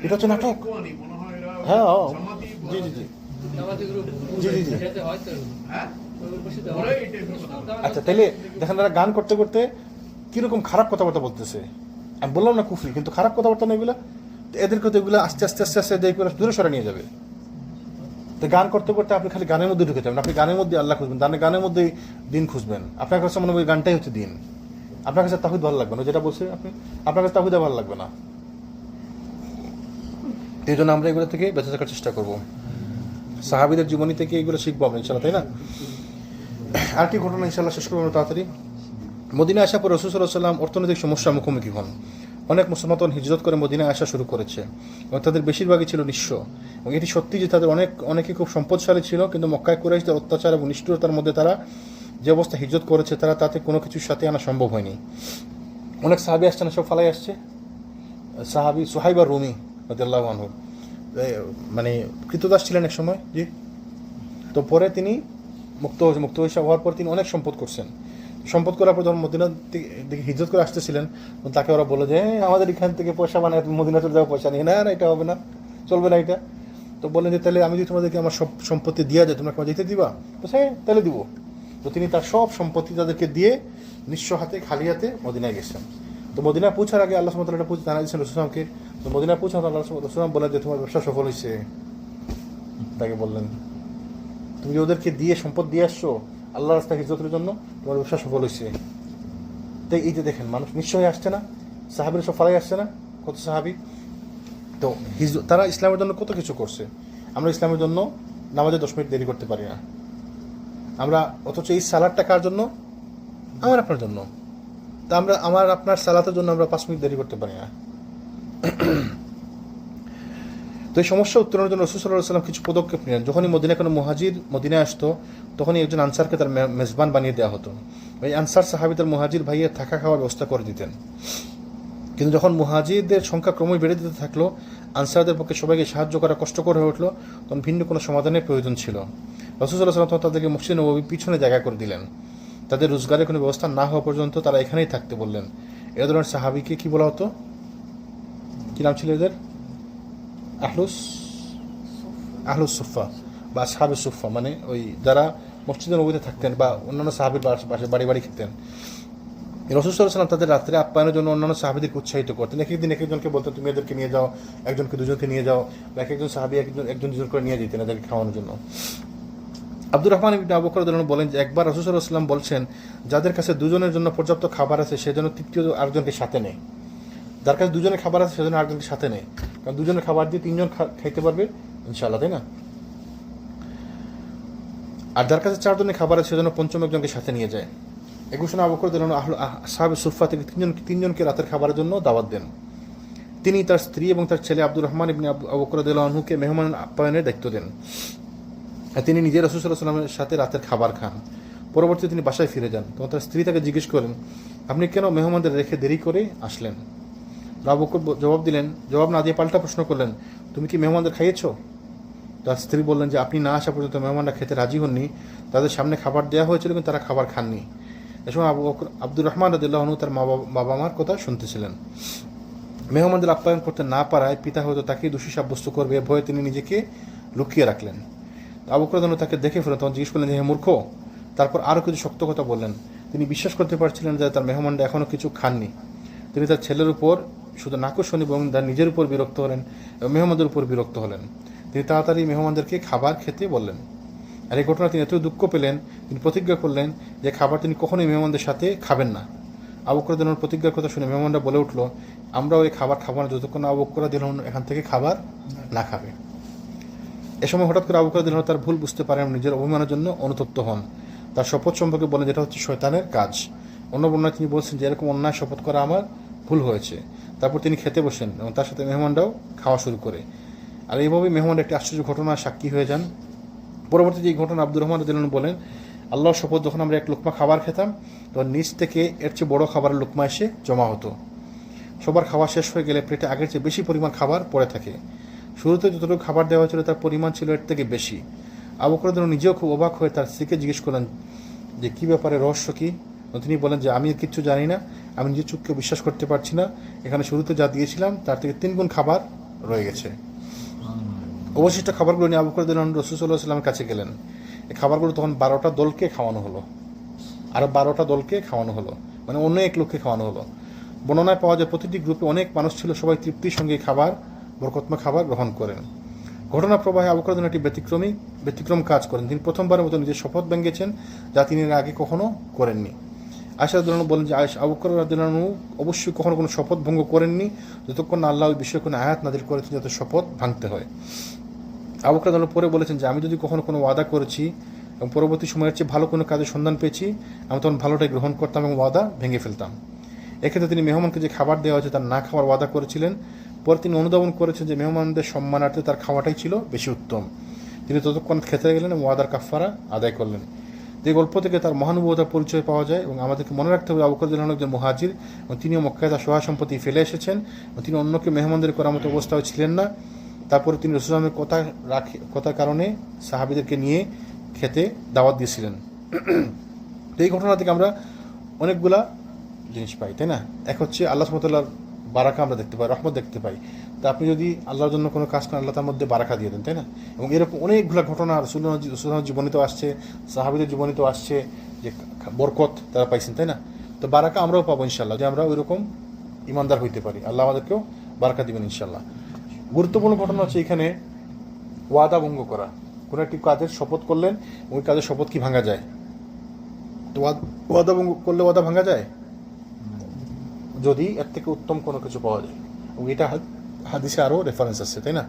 এটা হচ্ছে নাটক। হ্যাঁ, জি জি জি জি জি জি আচ্ছা, তাইলে দেখেন তারা গান করতে করতে কিরকম খারাপ কথাবার্তা বলতেছে। আমি বললাম না কুফরি, কিন্তু খারাপ কথাবার্তা না এগুলা। এদেরকে তো এগুলো আস্তে আস্তে আস্তে আস্তে দেখে দূরে সরে নিয়ে যাবে। তো গান করতে করতে আপনি খালি গানের মধ্যে ঢুকে যাবেন, আপনি গানের মধ্যে আল্লাহ খুঁজবেন, গানের মধ্যেই দিন খুঁজবেন। আপনার কাছে মনে হয় গানটাই হচ্ছে দিন। আপনার কাছে তাহিদ ভালো লাগবে না, যেটা বলছে আপনি, আপনার কাছে তাহিদা ভালো লাগবে না। এই জন্য আমরা এগুলো থেকে বেঁচে থাকার চেষ্টা করবো, সাহাবীদের জীবনী থেকে এগুলো শিখবো আমরা ইনশাল্লাহ, তাই না? আর কি ঘটনা ইনশাল্লাহ শেষ করবো তাড়াতাড়ি। মদিনা আসার পর রাসূল সাল্লাল্লাহু আলাইহি ওয়াসাল্লাম অর্থনৈতিক সমস্যার মুখোমুখি হন। অনেক মুসলমান তখন হিজরত করে মদিনায় আসা শুরু করেছে এবং তাদের বেশিরভাগই ছিল নিঃস্ব। এবং এটি সত্যি যে তাদের অনেকে খুব সম্পদশালী ছিল, কিন্তু মক্কায় কুরাইশদের অত্যাচার এবং নিষ্ঠুরতার মধ্যে তারা যে অবস্থা হিজরত করেছে তারা তাতে কোনো কিছুর সাথে আনা সম্ভব হয়নি। অনেক সাহাবি আসছে না, সব ফালাই আসছে। সাহাবি সুহাইব আর রুমি রাদিয়াল্লাহু আনহু মানে কৃতদাস ছিলেন এক সময়, জি। তো পরে তিনি মুক্ত হওয়ার পর তিনি অনেক সম্পদ করছেন। সম্পদ করার পর যখন মদিনার দিকে হিজরত করে আসতেছিলেন, তাকে ওরা বলে যে আমাদের এখান থেকে পয়সা বানায় মদিনা চলে যাওয়া, পয়সা নিয়ে না, এটা হবে না, চলবে না এটা। তো বললেন যে তাহলে আমি যদি তোমাদেরকে আমার সব সম্পত্তি দিয়ে যায়, তোমরা যেতে দিবা? তো হ্যাঁ, তাহলে দিব। তো তিনি তার সব সম্পত্তি তাদেরকে দিয়ে নিঃস্ব হাতে, খালি হাতে মদিনায় গেছেন। তো মদিনায় পৌঁছার আগে আল্লাহ সুবহানাহু ওয়া তাআলা জানা দিয়েছেন রাসূলকে। তো মদিনায় পৌঁছানো আল্লাহ রাসূল বলেন যে তোমার ব্যবসা সফল হয়েছে। তাকে বললেন তুমি যে ওদেরকে দিয়ে সম্পদ দিয়ে আসছো আল্লাহর রাস্তায় হিজরতের জন্য, তোমার ব্যবসা সফল হয়েছে। তাই এই যে দেখেন, মানুষ নিশ্চয়ই আসছে না, সাহাবিরা সব ফালাই আসছে না, কত সাহাবি। তো তারা ইসলামের জন্য কত কিছু করছে। আমরা ইসলামের জন্য নামাজে 10 মিনিট দেরি করতে পারি না আমরা, অথচ এই সালাদটা কার জন্য? আমার আপনার জন্য। তা আমরা আপনার সালাতের জন্য আমরা 5 মিনিট দেরি করতে পারি না। তো এই সমস্যা উত্তরণের জন্য রাসূল সাল্লাল্লাহু আলাইহি ওয়াসাল্লাম কিছু পদক্ষেপ নিলেন। যখনই মদিনায় কোনো মুহাজির মদিনায় আসতো, তখনই একজন আনসারকে তার মেজবান বানিয়ে দেওয়া হতো। ওই আনসার সাহাবী তার মুহাজির ভাইয়ের থাকা খাওয়ার ব্যবস্থা করে দিতেন। কিন্তু যখন মুহাজিরদের সংখ্যা ক্রমে বেড়ে দিতে থাকলো, আনসারদের পক্ষে সবাইকে সাহায্য করা কষ্টকর হয়ে উঠলো, তখন ভিন্ন কোনো সমাধানের প্রয়োজন ছিল। রাসূল সাল্লাল্লাহু আলাইহি ওয়াসাল্লাম তাদেরকে মসজিদ নববীর পিছনে জায়গা করে দিলেন। তাদের রোজগারের কোনো ব্যবস্থা না হওয়া পর্যন্ত তারা এখানেই থাকতে বললেন। এ ধরনের সাহাবীকে কি বলা হতো? কি নাম ছিল এদের? আহলুস সুফা বা আসহাবুস সুফা, মানে ওই যারা মসজিদের নবীতে থাকতেন বা অন্যান্য সাহাবীর পাশে বাড়ি বাড়ি খেতেন। রাসূল সাল্লাল্লাহু আলাইহি ওয়াসাল্লাম তাদের রাত্রে আপ্যায়নের জন্য অন্যান্য সাহাবীদেরকে উৎসাহিত করতেন। এক একদিন এক একজনকে বলতেন তুমি এদেরকে নিয়ে যাও, একজনকে দুজনকে নিয়ে যাও, বা এক একজন সাহাবী একজন দুজন করে নিয়ে যেতেন এদেরকে খাওয়ানোর জন্য। আব্দুর রহমান ইবনে আবু বকর রাদিয়াল্লাহু আনহু বলেন যে একবার রাসূল সাল্লাল্লাহু আলাইহি ওয়াসাল্লাম বলছেন, যাদের কাছে দুজনের জন্য পর্যাপ্ত খাবার আছে সেজন্য তৃতীয় আরেকজনকে সাথে নেয়। যার কাছে দুজনের খাবার আছে সেজন্য আরেকজনকে সাথে নেয়, কারণ দুজনের খাবার দিয়ে 3 জন খাইতে পারবে ইনশাআল্লাহ, তাই না? আর যার কাছে 4 জনের খাবার আছে সেজন্য পঞ্চম একজনকে সাথে নিয়ে যায়। এ ঘোষণা আবু বকর রাদিয়াল্লাহু আনহু আসহাবে সুফা থেকে 3 জনকে রাতের খাবারের জন্য দাওয়াত দেন। তিনি তার স্ত্রী এবং তার ছেলে আব্দুর রহমান ইবনে আবু বকর রাদিয়াল্লাহু আনহুকে মেহমান আপ্যায়নের দায়িত্ব দেন। তিনি নিজে রাসূল সাল্লাল্লাহু আলাইহি ওয়াসাল্লামের সাথে রাতের খাবার খান। পরবর্তীতে তিনি বাসায় ফিরে যান। তখন তার স্ত্রী তাকে জিজ্ঞেস করেন, আপনি কেন মেহমানদের রেখে দেরি করে আসলেন? আবু বকর জবাব না দিয়ে পাল্টা প্রশ্ন করলেন, তুমি কি মেহমানদের খাইয়েছো? তার স্ত্রী বললেন যে আপনি না আসা পর্যন্ত মেহমানরা খেতে রাজি হননি, তাদের সামনে খাবার দেওয়া হয়েছিল কিন্তু তারা খাবার খাননি। এ সময় আব্দুর রহমান রাদিয়াল্লাহু আনহু তার বাবা মার কথা শুনতেছিলেন। মেহমানদের আপ্যায়ন করতে না পারায় পিতা হয়তো তাকে দোষী সাব্যস্ত করবে, ভয়ে তিনি নিজেকে লুকিয়ে রাখলেন। আবু বকর রাদিয়াল্লাহু আনহু তাকে দেখে ফেলেন, তখন জিজ্ঞেস করলেন যে হে মূর্খ। তারপর আরও কিছু শক্ত কথা বললেন। তিনি বিশ্বাস করতে পারছিলেন যে তার মেহমানরা এখনও কিছু খাননি। তিনি তার ছেলের উপর শুধু নাকশনি এবং তার নিজের উপর বিরক্ত হলেন এবং মেহমানদের উপর বিরক্ত হলেন। তিনি তাড়াতাড়ি মেহমানদেরকে খাবার খেতে বললেন। আর এই ঘটনা তিনি এত দুঃখ পেলেন, তিনি প্রতিজ্ঞা করলেন যে খাবার তিনি কখনোই মেহমানদের সাথে খাবেন না। আবু বকর রাদিয়াল্লাহু আনহুর প্রতিজ্ঞার কথা শুনে মেহমানরা বলে উঠল, আমরাও এই খাবার খাবো না যতক্ষণ আবু বকর রাদিয়াল্লাহু আনহু এখান থেকে খাবার না খাবে। এ সময় হঠাৎ করে আবু বকর রাদিয়াল্লাহু আনহু তার ভুল বুঝতে পারেন, নিজের অভিমানের জন্য অনুতপ্ত হন। তার শপথ সম্পর্কে বলেন যেটা হচ্ছে শয়তানের কাজ। অন্য বর্ণনায় তিনি বলছেন যে এরকম অন্যায় শপথ করা আমার ভুল হয়েছে। তারপর তিনি খেতে বসেন এবং তার সাথে মেহমানরাও খাওয়া শুরু করে। আর এইভাবেই মেহমানরা একটি আশ্চর্য ঘটনার সাক্ষী হয়ে যান। পরবর্তীতে এই ঘটনা আব্দুর রহমান রাদিয়াল্লাহু আনহু বলেন, আল্লাহর শপথ, যখন আমরা এক লোকমা খাবার খেতাম তখন নিচ থেকে এর চেয়ে বড় খাবারের লোকমা এসে জমা হতো। সবার খাওয়া শেষ হয়ে গেলে প্লেটে আগের চেয়ে বেশি পরিমাণ খাবার পড়ে থাকে। শুরুতে যতটুকু খাবার দেওয়া হয়েছিল তার পরিমাণ ছিল এর থেকে বেশি। আবু বকর রাদিয়াল্লাহু আনহু নিজেও খুব অবাক হয়ে তার স্ত্রীকে জিজ্ঞেস করলেন যে কী ব্যাপারে, রহস্য কী? তিনি বলেন যে আমি কিচ্ছু জানি না, আমি নিজের চোখকে বিশ্বাস করতে পারছি না, এখানে শুরুতে যা দিয়েছিলাম তার থেকে 3 গুণ খাবার রয়ে গেছে। অবশিষ্ট খাবারগুলো নিয়ে আবু বকর রাদিয়াল্লাহু আনহু রাসূল সাল্লাল্লাহু আলাইহি ওয়াসাল্লামের কাছে গেলেন। এই খাবারগুলো তখন 12টা দলকে খাওয়ানো হলো, আরও 12টা দলকে খাওয়ানো হলো, মানে অন্য এক লোককে খাওয়ানো হলো। বর্ণনায় পাওয়া যায় প্রতিটি গ্রুপে অনেক মানুষ ছিল, সবাই তৃপ্তির সঙ্গে বরকতময় খাবার গ্রহণ করেন। ঘটনা প্রবাহে আবু বকর রাদিয়াল্লাহু আনহু একটি ব্যতিক্রম কাজ করেন। তিনি প্রথমবারের মতো নিজের শপথ ভেঙেছেন, যা তিনি এর আগে কখনো করেননি। আয়েশা রাদিয়াল্লাহু আনহা বলেন যে আবু বকর রাদিয়াল্লাহু আনহু অবশ্যই কখনো কোনো শপথ ভঙ্গ করেননি যতক্ষণ না আল্লাহ ওই বিষয়ে কোনো আয়াত নাযিল করেছেন যাতে শপথ ভাঙতে হয়। আবু বকর রাদিয়াল্লাহু আনহু পরে বলেছেন যে আমি যদি কখনো কোনো ওয়াদা করেছি এবং পরবর্তী সময়ের চেয়ে ভালো কোনো কাজের সন্ধান পেয়েছি, আমি তখন ভালোটাই গ্রহণ করতাম এবং ওয়াদা ভেঙে ফেলতাম। এক্ষেত্রে তিনি মেহমানকে যে খাবার দেওয়া হয়েছে তার না খাওয়ার ওয়াদা করেছিলেন। পরে তিনি অনুধাবন করেছেন যে মেহমানদের সম্মানার্থে তার খাওয়াটাই ছিল বেশি উত্তম। তিনি ততক্ষণ খেতে গেলেন এবং ওয়াদার কাফফারা আদায় করলেন। যে গল্প থেকে তার মহানুভবতার পরিচয় পাওয়া যায় এবং আমাদেরকে মনে রাখতে হবে আবু বকর রাদিয়াল্লাহু আনহু একজন মুহাজির এবং তিনিও মক্কায় তার সহায় সম্পত্তি ফেলে এসেছেন এবং তিনি অন্যকে মেহমানদের করার মতো অবস্থায় ছিলেন না। তারপরে তিনি রাসূলুল্লাহ সাল্লাল্লাহু আলাইহি ওয়াসাল্লামের কথার কারণে সাহাবীদেরকে নিয়ে খেতে দাওয়াত দিয়েছিলেন। তো এই ঘটনা থেকে আমরা অনেকগুলা জিনিস পাই, তাই না? এক হচ্ছে আল্লাহ সুবহানাহু ওয়া তাআলার বারাকা আমরা দেখতে পাই, রহমত দেখতে পাই। তা আপনি যদি আল্লাহর জন্য কোনো কাজ করেন আল্লাহ তার মধ্যে বারাকা দিয়ে দেন, তাই না? এবং এরকম অনেকগুলো ঘটনা রাসূলুল্লাহ জীবনীতেও আসছে, সাহাবীদের জীবনীতেও আসছে যে বরকত তারা পাইছেন, তাই না? তো বারাকা আমরাও পাবো ইনশাআল্লাহ, যে আমরা ওই রকম ইমানদার হইতে পারি। আল্লাহ আমাদেরকেও বারাকা দিবেন ইনশাআল্লাহ। গুরুত্বপূর্ণ ঘটনা হচ্ছে এখানে ওয়াদা ভঙ্গ করা। কোনো একটি কাজের শপথ করলেন, ওই কাজের শপথ কি ভাঙা যায়? তো ওয়াদা ভঙ্গ করলে ওয়াদা ভাঙা যায় যদি এর থেকে উত্তম কোনো কিছু পাওয়া যায়। এবং এটা হাদিসে আরও রেফারেন্স আছে, তাই না?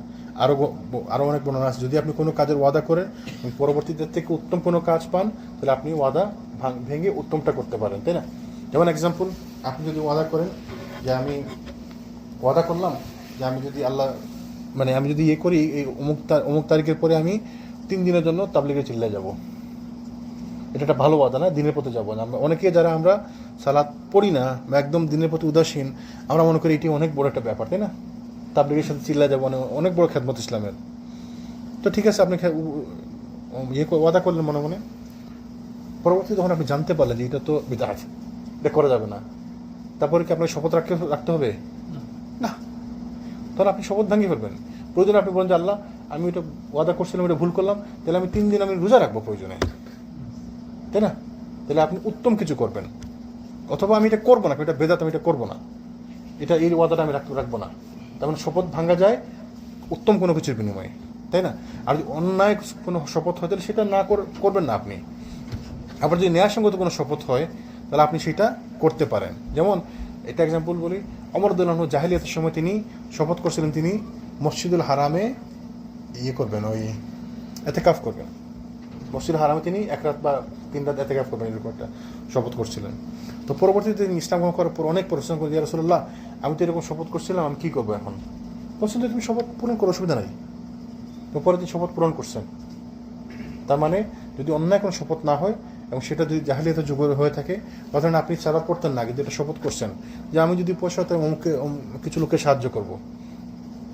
আরও অনেক বর্ণনা আছে। যদি আপনি কোনো কাজের ওয়াদা করেন এবং পরবর্তীতে থেকে উত্তম কোনো কাজ পান, তাহলে আপনি ওয়াদা ভেঙে উত্তমটা করতে পারেন, তাই না? যেমন এক্সাম্পল, আপনি যদি ওয়াদা করেন যে আমি ওয়াদা করলাম যে আমি যদি আমি যদি করি এই অমুক তারিখের পরে আমি 3 দিনের জন্য তাবলিগে চিল্লায় যাব, এটা একটা ভালো ওয়াদা না? দিনের পথে যাবো না। আমরা অনেকে যারা আমরা সালাত পড়ি না বা একদম দিনের প্রতি উদাসীন, আমরা মনে করি এটি অনেক বড় একটা ব্যাপার, তাই না? তাবলিগের সাথে চিল্লা যাবো, অনেক বড় খেদমত ইসলামের। তো ঠিক আছে, আপনি ওয়াদা করলেন মনে মনে, পরবর্তীতে যখন আপনি জানতে পারলেন যে এটা তো বিদআত, এটা করা যাবে না, তারপরে কি আপনাকে শপথ রাখতে হবে? না। তাহলে আপনি শপথ ভাঙিয়ে ফেলবেন। প্রয়োজনে আপনি বলেন যে আল্লাহ, আমি ওইটা ওয়াদা করছিলাম, এটা ভুল করলাম, তাহলে আমি 3 দিন আমি রোজা রাখবো প্রয়োজনে, তাই না? তাহলে আপনি উত্তম কিছু করবেন। অথবা আমি এটা করবো না, এটা বেদাত, আমি এটা করবো না, এটা এই ওয়াদাটা আমি রাখবো না। তার মানে শপথ ভাঙা যায় উত্তম কোনো কিছুর বিনিময়ে, তাই না? আর যদি অন্যায় কোনো শপথ হয় তাহলে সেটা না করবেন না আপনি। আবার যদি ন্যায়সঙ্গত কোনো শপথ হয় তাহলে আপনি সেটা করতে পারেন। যেমন এটা এক্সাম্পল বলি, ওমর রাদিয়াল্লাহু আনহু জাহেলিয়াতের সময় তিনি শপথ করছিলেন তিনি মসজিদুল হারামে করবেন, ওই এতেকাফ করবেন। মসজিদুল হারামে তিনি 1 রাত বা 3 রাত এতেকাফ করবেন, এরকম একটা শপথ করছিলেন। তো পরবর্তীতে তিনি ইসলাম গ্রহণ করার পর অনেক পরিশ্রম করে, ইয়া রাসূলুল্লাহ, আমি তো এরকম শপথ করছিলাম, আমি কী করবো এখন? বলছেন তুমি শপথ পূরণ করো, অসুবিধা নাই। তো পরে তিনি শপথ পূরণ করছেন। তার মানে যদি অন্যায় কোনো শপথ না হয় এবং সেটা যদি জাহেলিয়াতের যুগে হয়ে থাকে, ধরেন আপনি সালাত পড়তেন না, কিন্তু এটা শপথ করছেন যে আমি যদি পয়সা হতে কিছু লোকের সাহায্য করবো,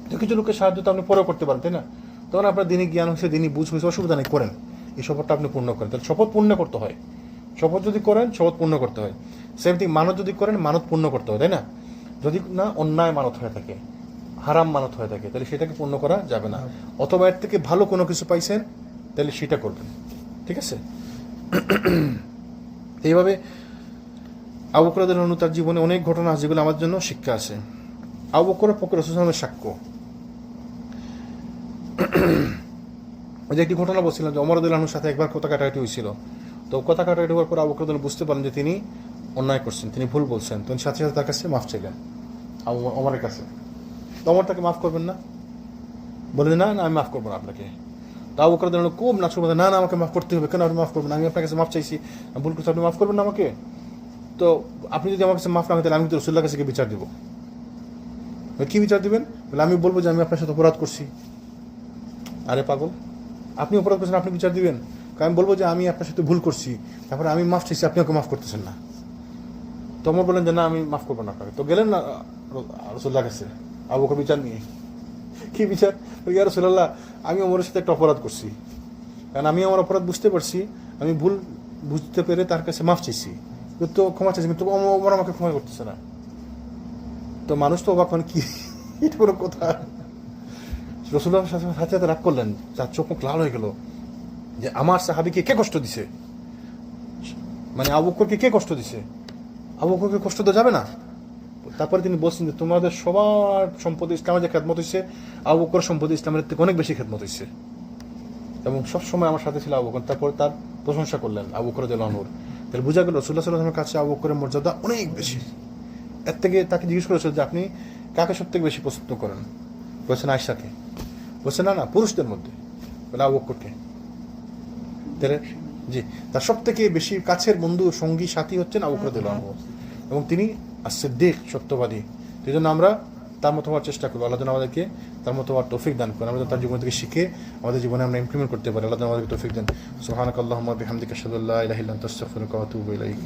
তো কিছু লোকের সাহায্য তো আপনি পরেও করতে পারেন, তাই না? তখন আপনার দিনই জ্ঞান হয়েছে, দিনই বুঝ হয়েছে, অসুবিধা নেই, করেন। এই শপথটা আপনি পূর্ণ করেন। তাহলে শপথ পূর্ণ করতে হয়। শপথ যদি করেন শপথ পূর্ণ করতে হয়। সেম থিং, মানত যদি করেন মানত পূর্ণ করতে হয়, তাই না? যদি না অন্যায় মানত হয়ে থাকে, হারাম মানত হয়ে থাকে, তাহলে সেটাকে পূর্ণ করা যাবে না। অথবা এর থেকে ভালো কোনো কিছু পাইছেন তাহলে সেটা করবেন, ঠিক আছে? এইভাবে আবু বকর রাদিয়াল্লাহু আনহু তার জীবনে অনেক ঘটনা আছে যেগুলো আমাদের জন্য শিক্ষা আছে। আবু বকরের পক্ষে রাসূল সাল্লাল্লাহু আলাইহি ওয়াসাল্লামের সাক্ষ্য। ওই যে একটি ঘটনা বলছিলাম যে ওমর রাদিয়াল্লাহু আনহুর সাথে একবার কথা কাটাকাটি হয়েছিল। তো কথা কাটাকাটি হওয়ার পর আবু বকর রাদিয়াল্লাহু আনহু বুঝতে পারলেন যে তিনি অন্যায় করছেন, তিনি ভুল বলছেন। তখন সাথে সাথে তার কাছে মাফ চাইলেন, ওমরের কাছে। তো ওমর তাকে মাফ করবেন না, বললেন না না আমি মাফ করবো না আপনাকে। তো আবু বকর রাদিয়াল্লাহু আনহু খুব নাচর বললেন, না না আমাকে মাফ করতে হবে, কেন আপনি মাফ করবেন? আমি আপনার কাছে মাফ চাইছি, আমি ভুল করছি, আপনি মাফ করবেন না আমাকে? তো আপনি যদি আমার কাছে মাফ না হয় তাহলে আমি তো রাসূলুল্লাহর কাছে বিচার দিব। কি বিচার দিবেন? বলে আমি বলবো যে আমি আপনার সাথে অপরাধ করছি। আরে পাগল, আপনি অপরাধ করছেন, আপনি বিচার দিবেন? আমি বলবো যে আমি আপনার সাথে ভুল করছি, তারপরে আমি মাফ চাইছি, আপনি ওকে মাফ করতেছেন না। তো ওমর বললেন যে না আমি মাফ করবো না আপনাকে। তো গেলেন না রাসূলুল্লাহর কাছে আবু বকর বিচার নিয়ে। কি বিচার? ইয়া রাসূলুল্লাহ, আমি ওমরের সাথে একটা অপরাধ করছি, কারণ আমি আমার অপরাধ বুঝতে পারছি, আমি ভুল বুঝতে পেরে তার কাছে মাফ চাইছি, তো ক্ষমা চাইছি, কিন্তু ওমর আমাকে ক্ষমা করতেছে না। তো মানুষ তো অবাক, মানে কি এটা কোনো কথা? রাসূলুল্লাহ সাথে সাথে রাগ করলেন, তার চোখ মুখ লাল হয়ে গেল যে আমার সাহাবীকে কে কষ্ট দিছে, মানে আবু বকরকে কে কষ্ট দিছে? আবু বকরকে কষ্ট দেওয়া যাবে না। তারপরে তিনি বলছেন যে তোমাদের সবার সম্পত্তি ইসলামের যে খেদমত হয়েছে, আবু বকর সম্পত্তি ইসলামের থেকে অনেক বেশি খেদমত হয়েছে এবং সবসময় আমার সাথে ছিল আবু বকর। তারপরে তার প্রশংসা করলেন আবু বকর রাদিয়াল্লাহু আনহুর। তাহলে বোঝা গেল রাসূলুল্লাহ সাল্লাল্লাহু আলাইহি ওয়াসাল্লামের কাছে আবু বকরের মর্যাদা অনেক বেশি। এর থেকে তাকে জিজ্ঞেস করেছিল যে আপনি কাকে সব থেকে বেশি পছন্দ করেন? বলছেন আয়েশাকে। বলছে না না, পুরুষদের মধ্যে। বলে আবু বকরকে। তাহলে জি, তার সব থেকে বেশি কাছের বন্ধু, সঙ্গী, সাথী হচ্ছেন আবু বকর রাদিয়াল্লাহু আনহু। এবং তিনি আর সিদ্দিক সত্যবাদী। এই জন্য আমরা তার মতো হওয়ার চেষ্টা করবো। আল্লাহ যেন আমাদেরকে তার মতো হওয়ার তৌফিক দান করেন, আমরা তার জীবন থেকে শিখে আমাদের জীবনে আমরা ইমপ্লিমেন্ট করতে পারি। আল্লাহ যেন আমাদেরকে তৌফিক দেন। সুবহানাকাল্লাহুম্মা বিহামদিকা আশহাদু আল্লা ইলাহা ইল্লা আনতা আস্তাগফিরুকা ওয়া আতুবু ইলাইক।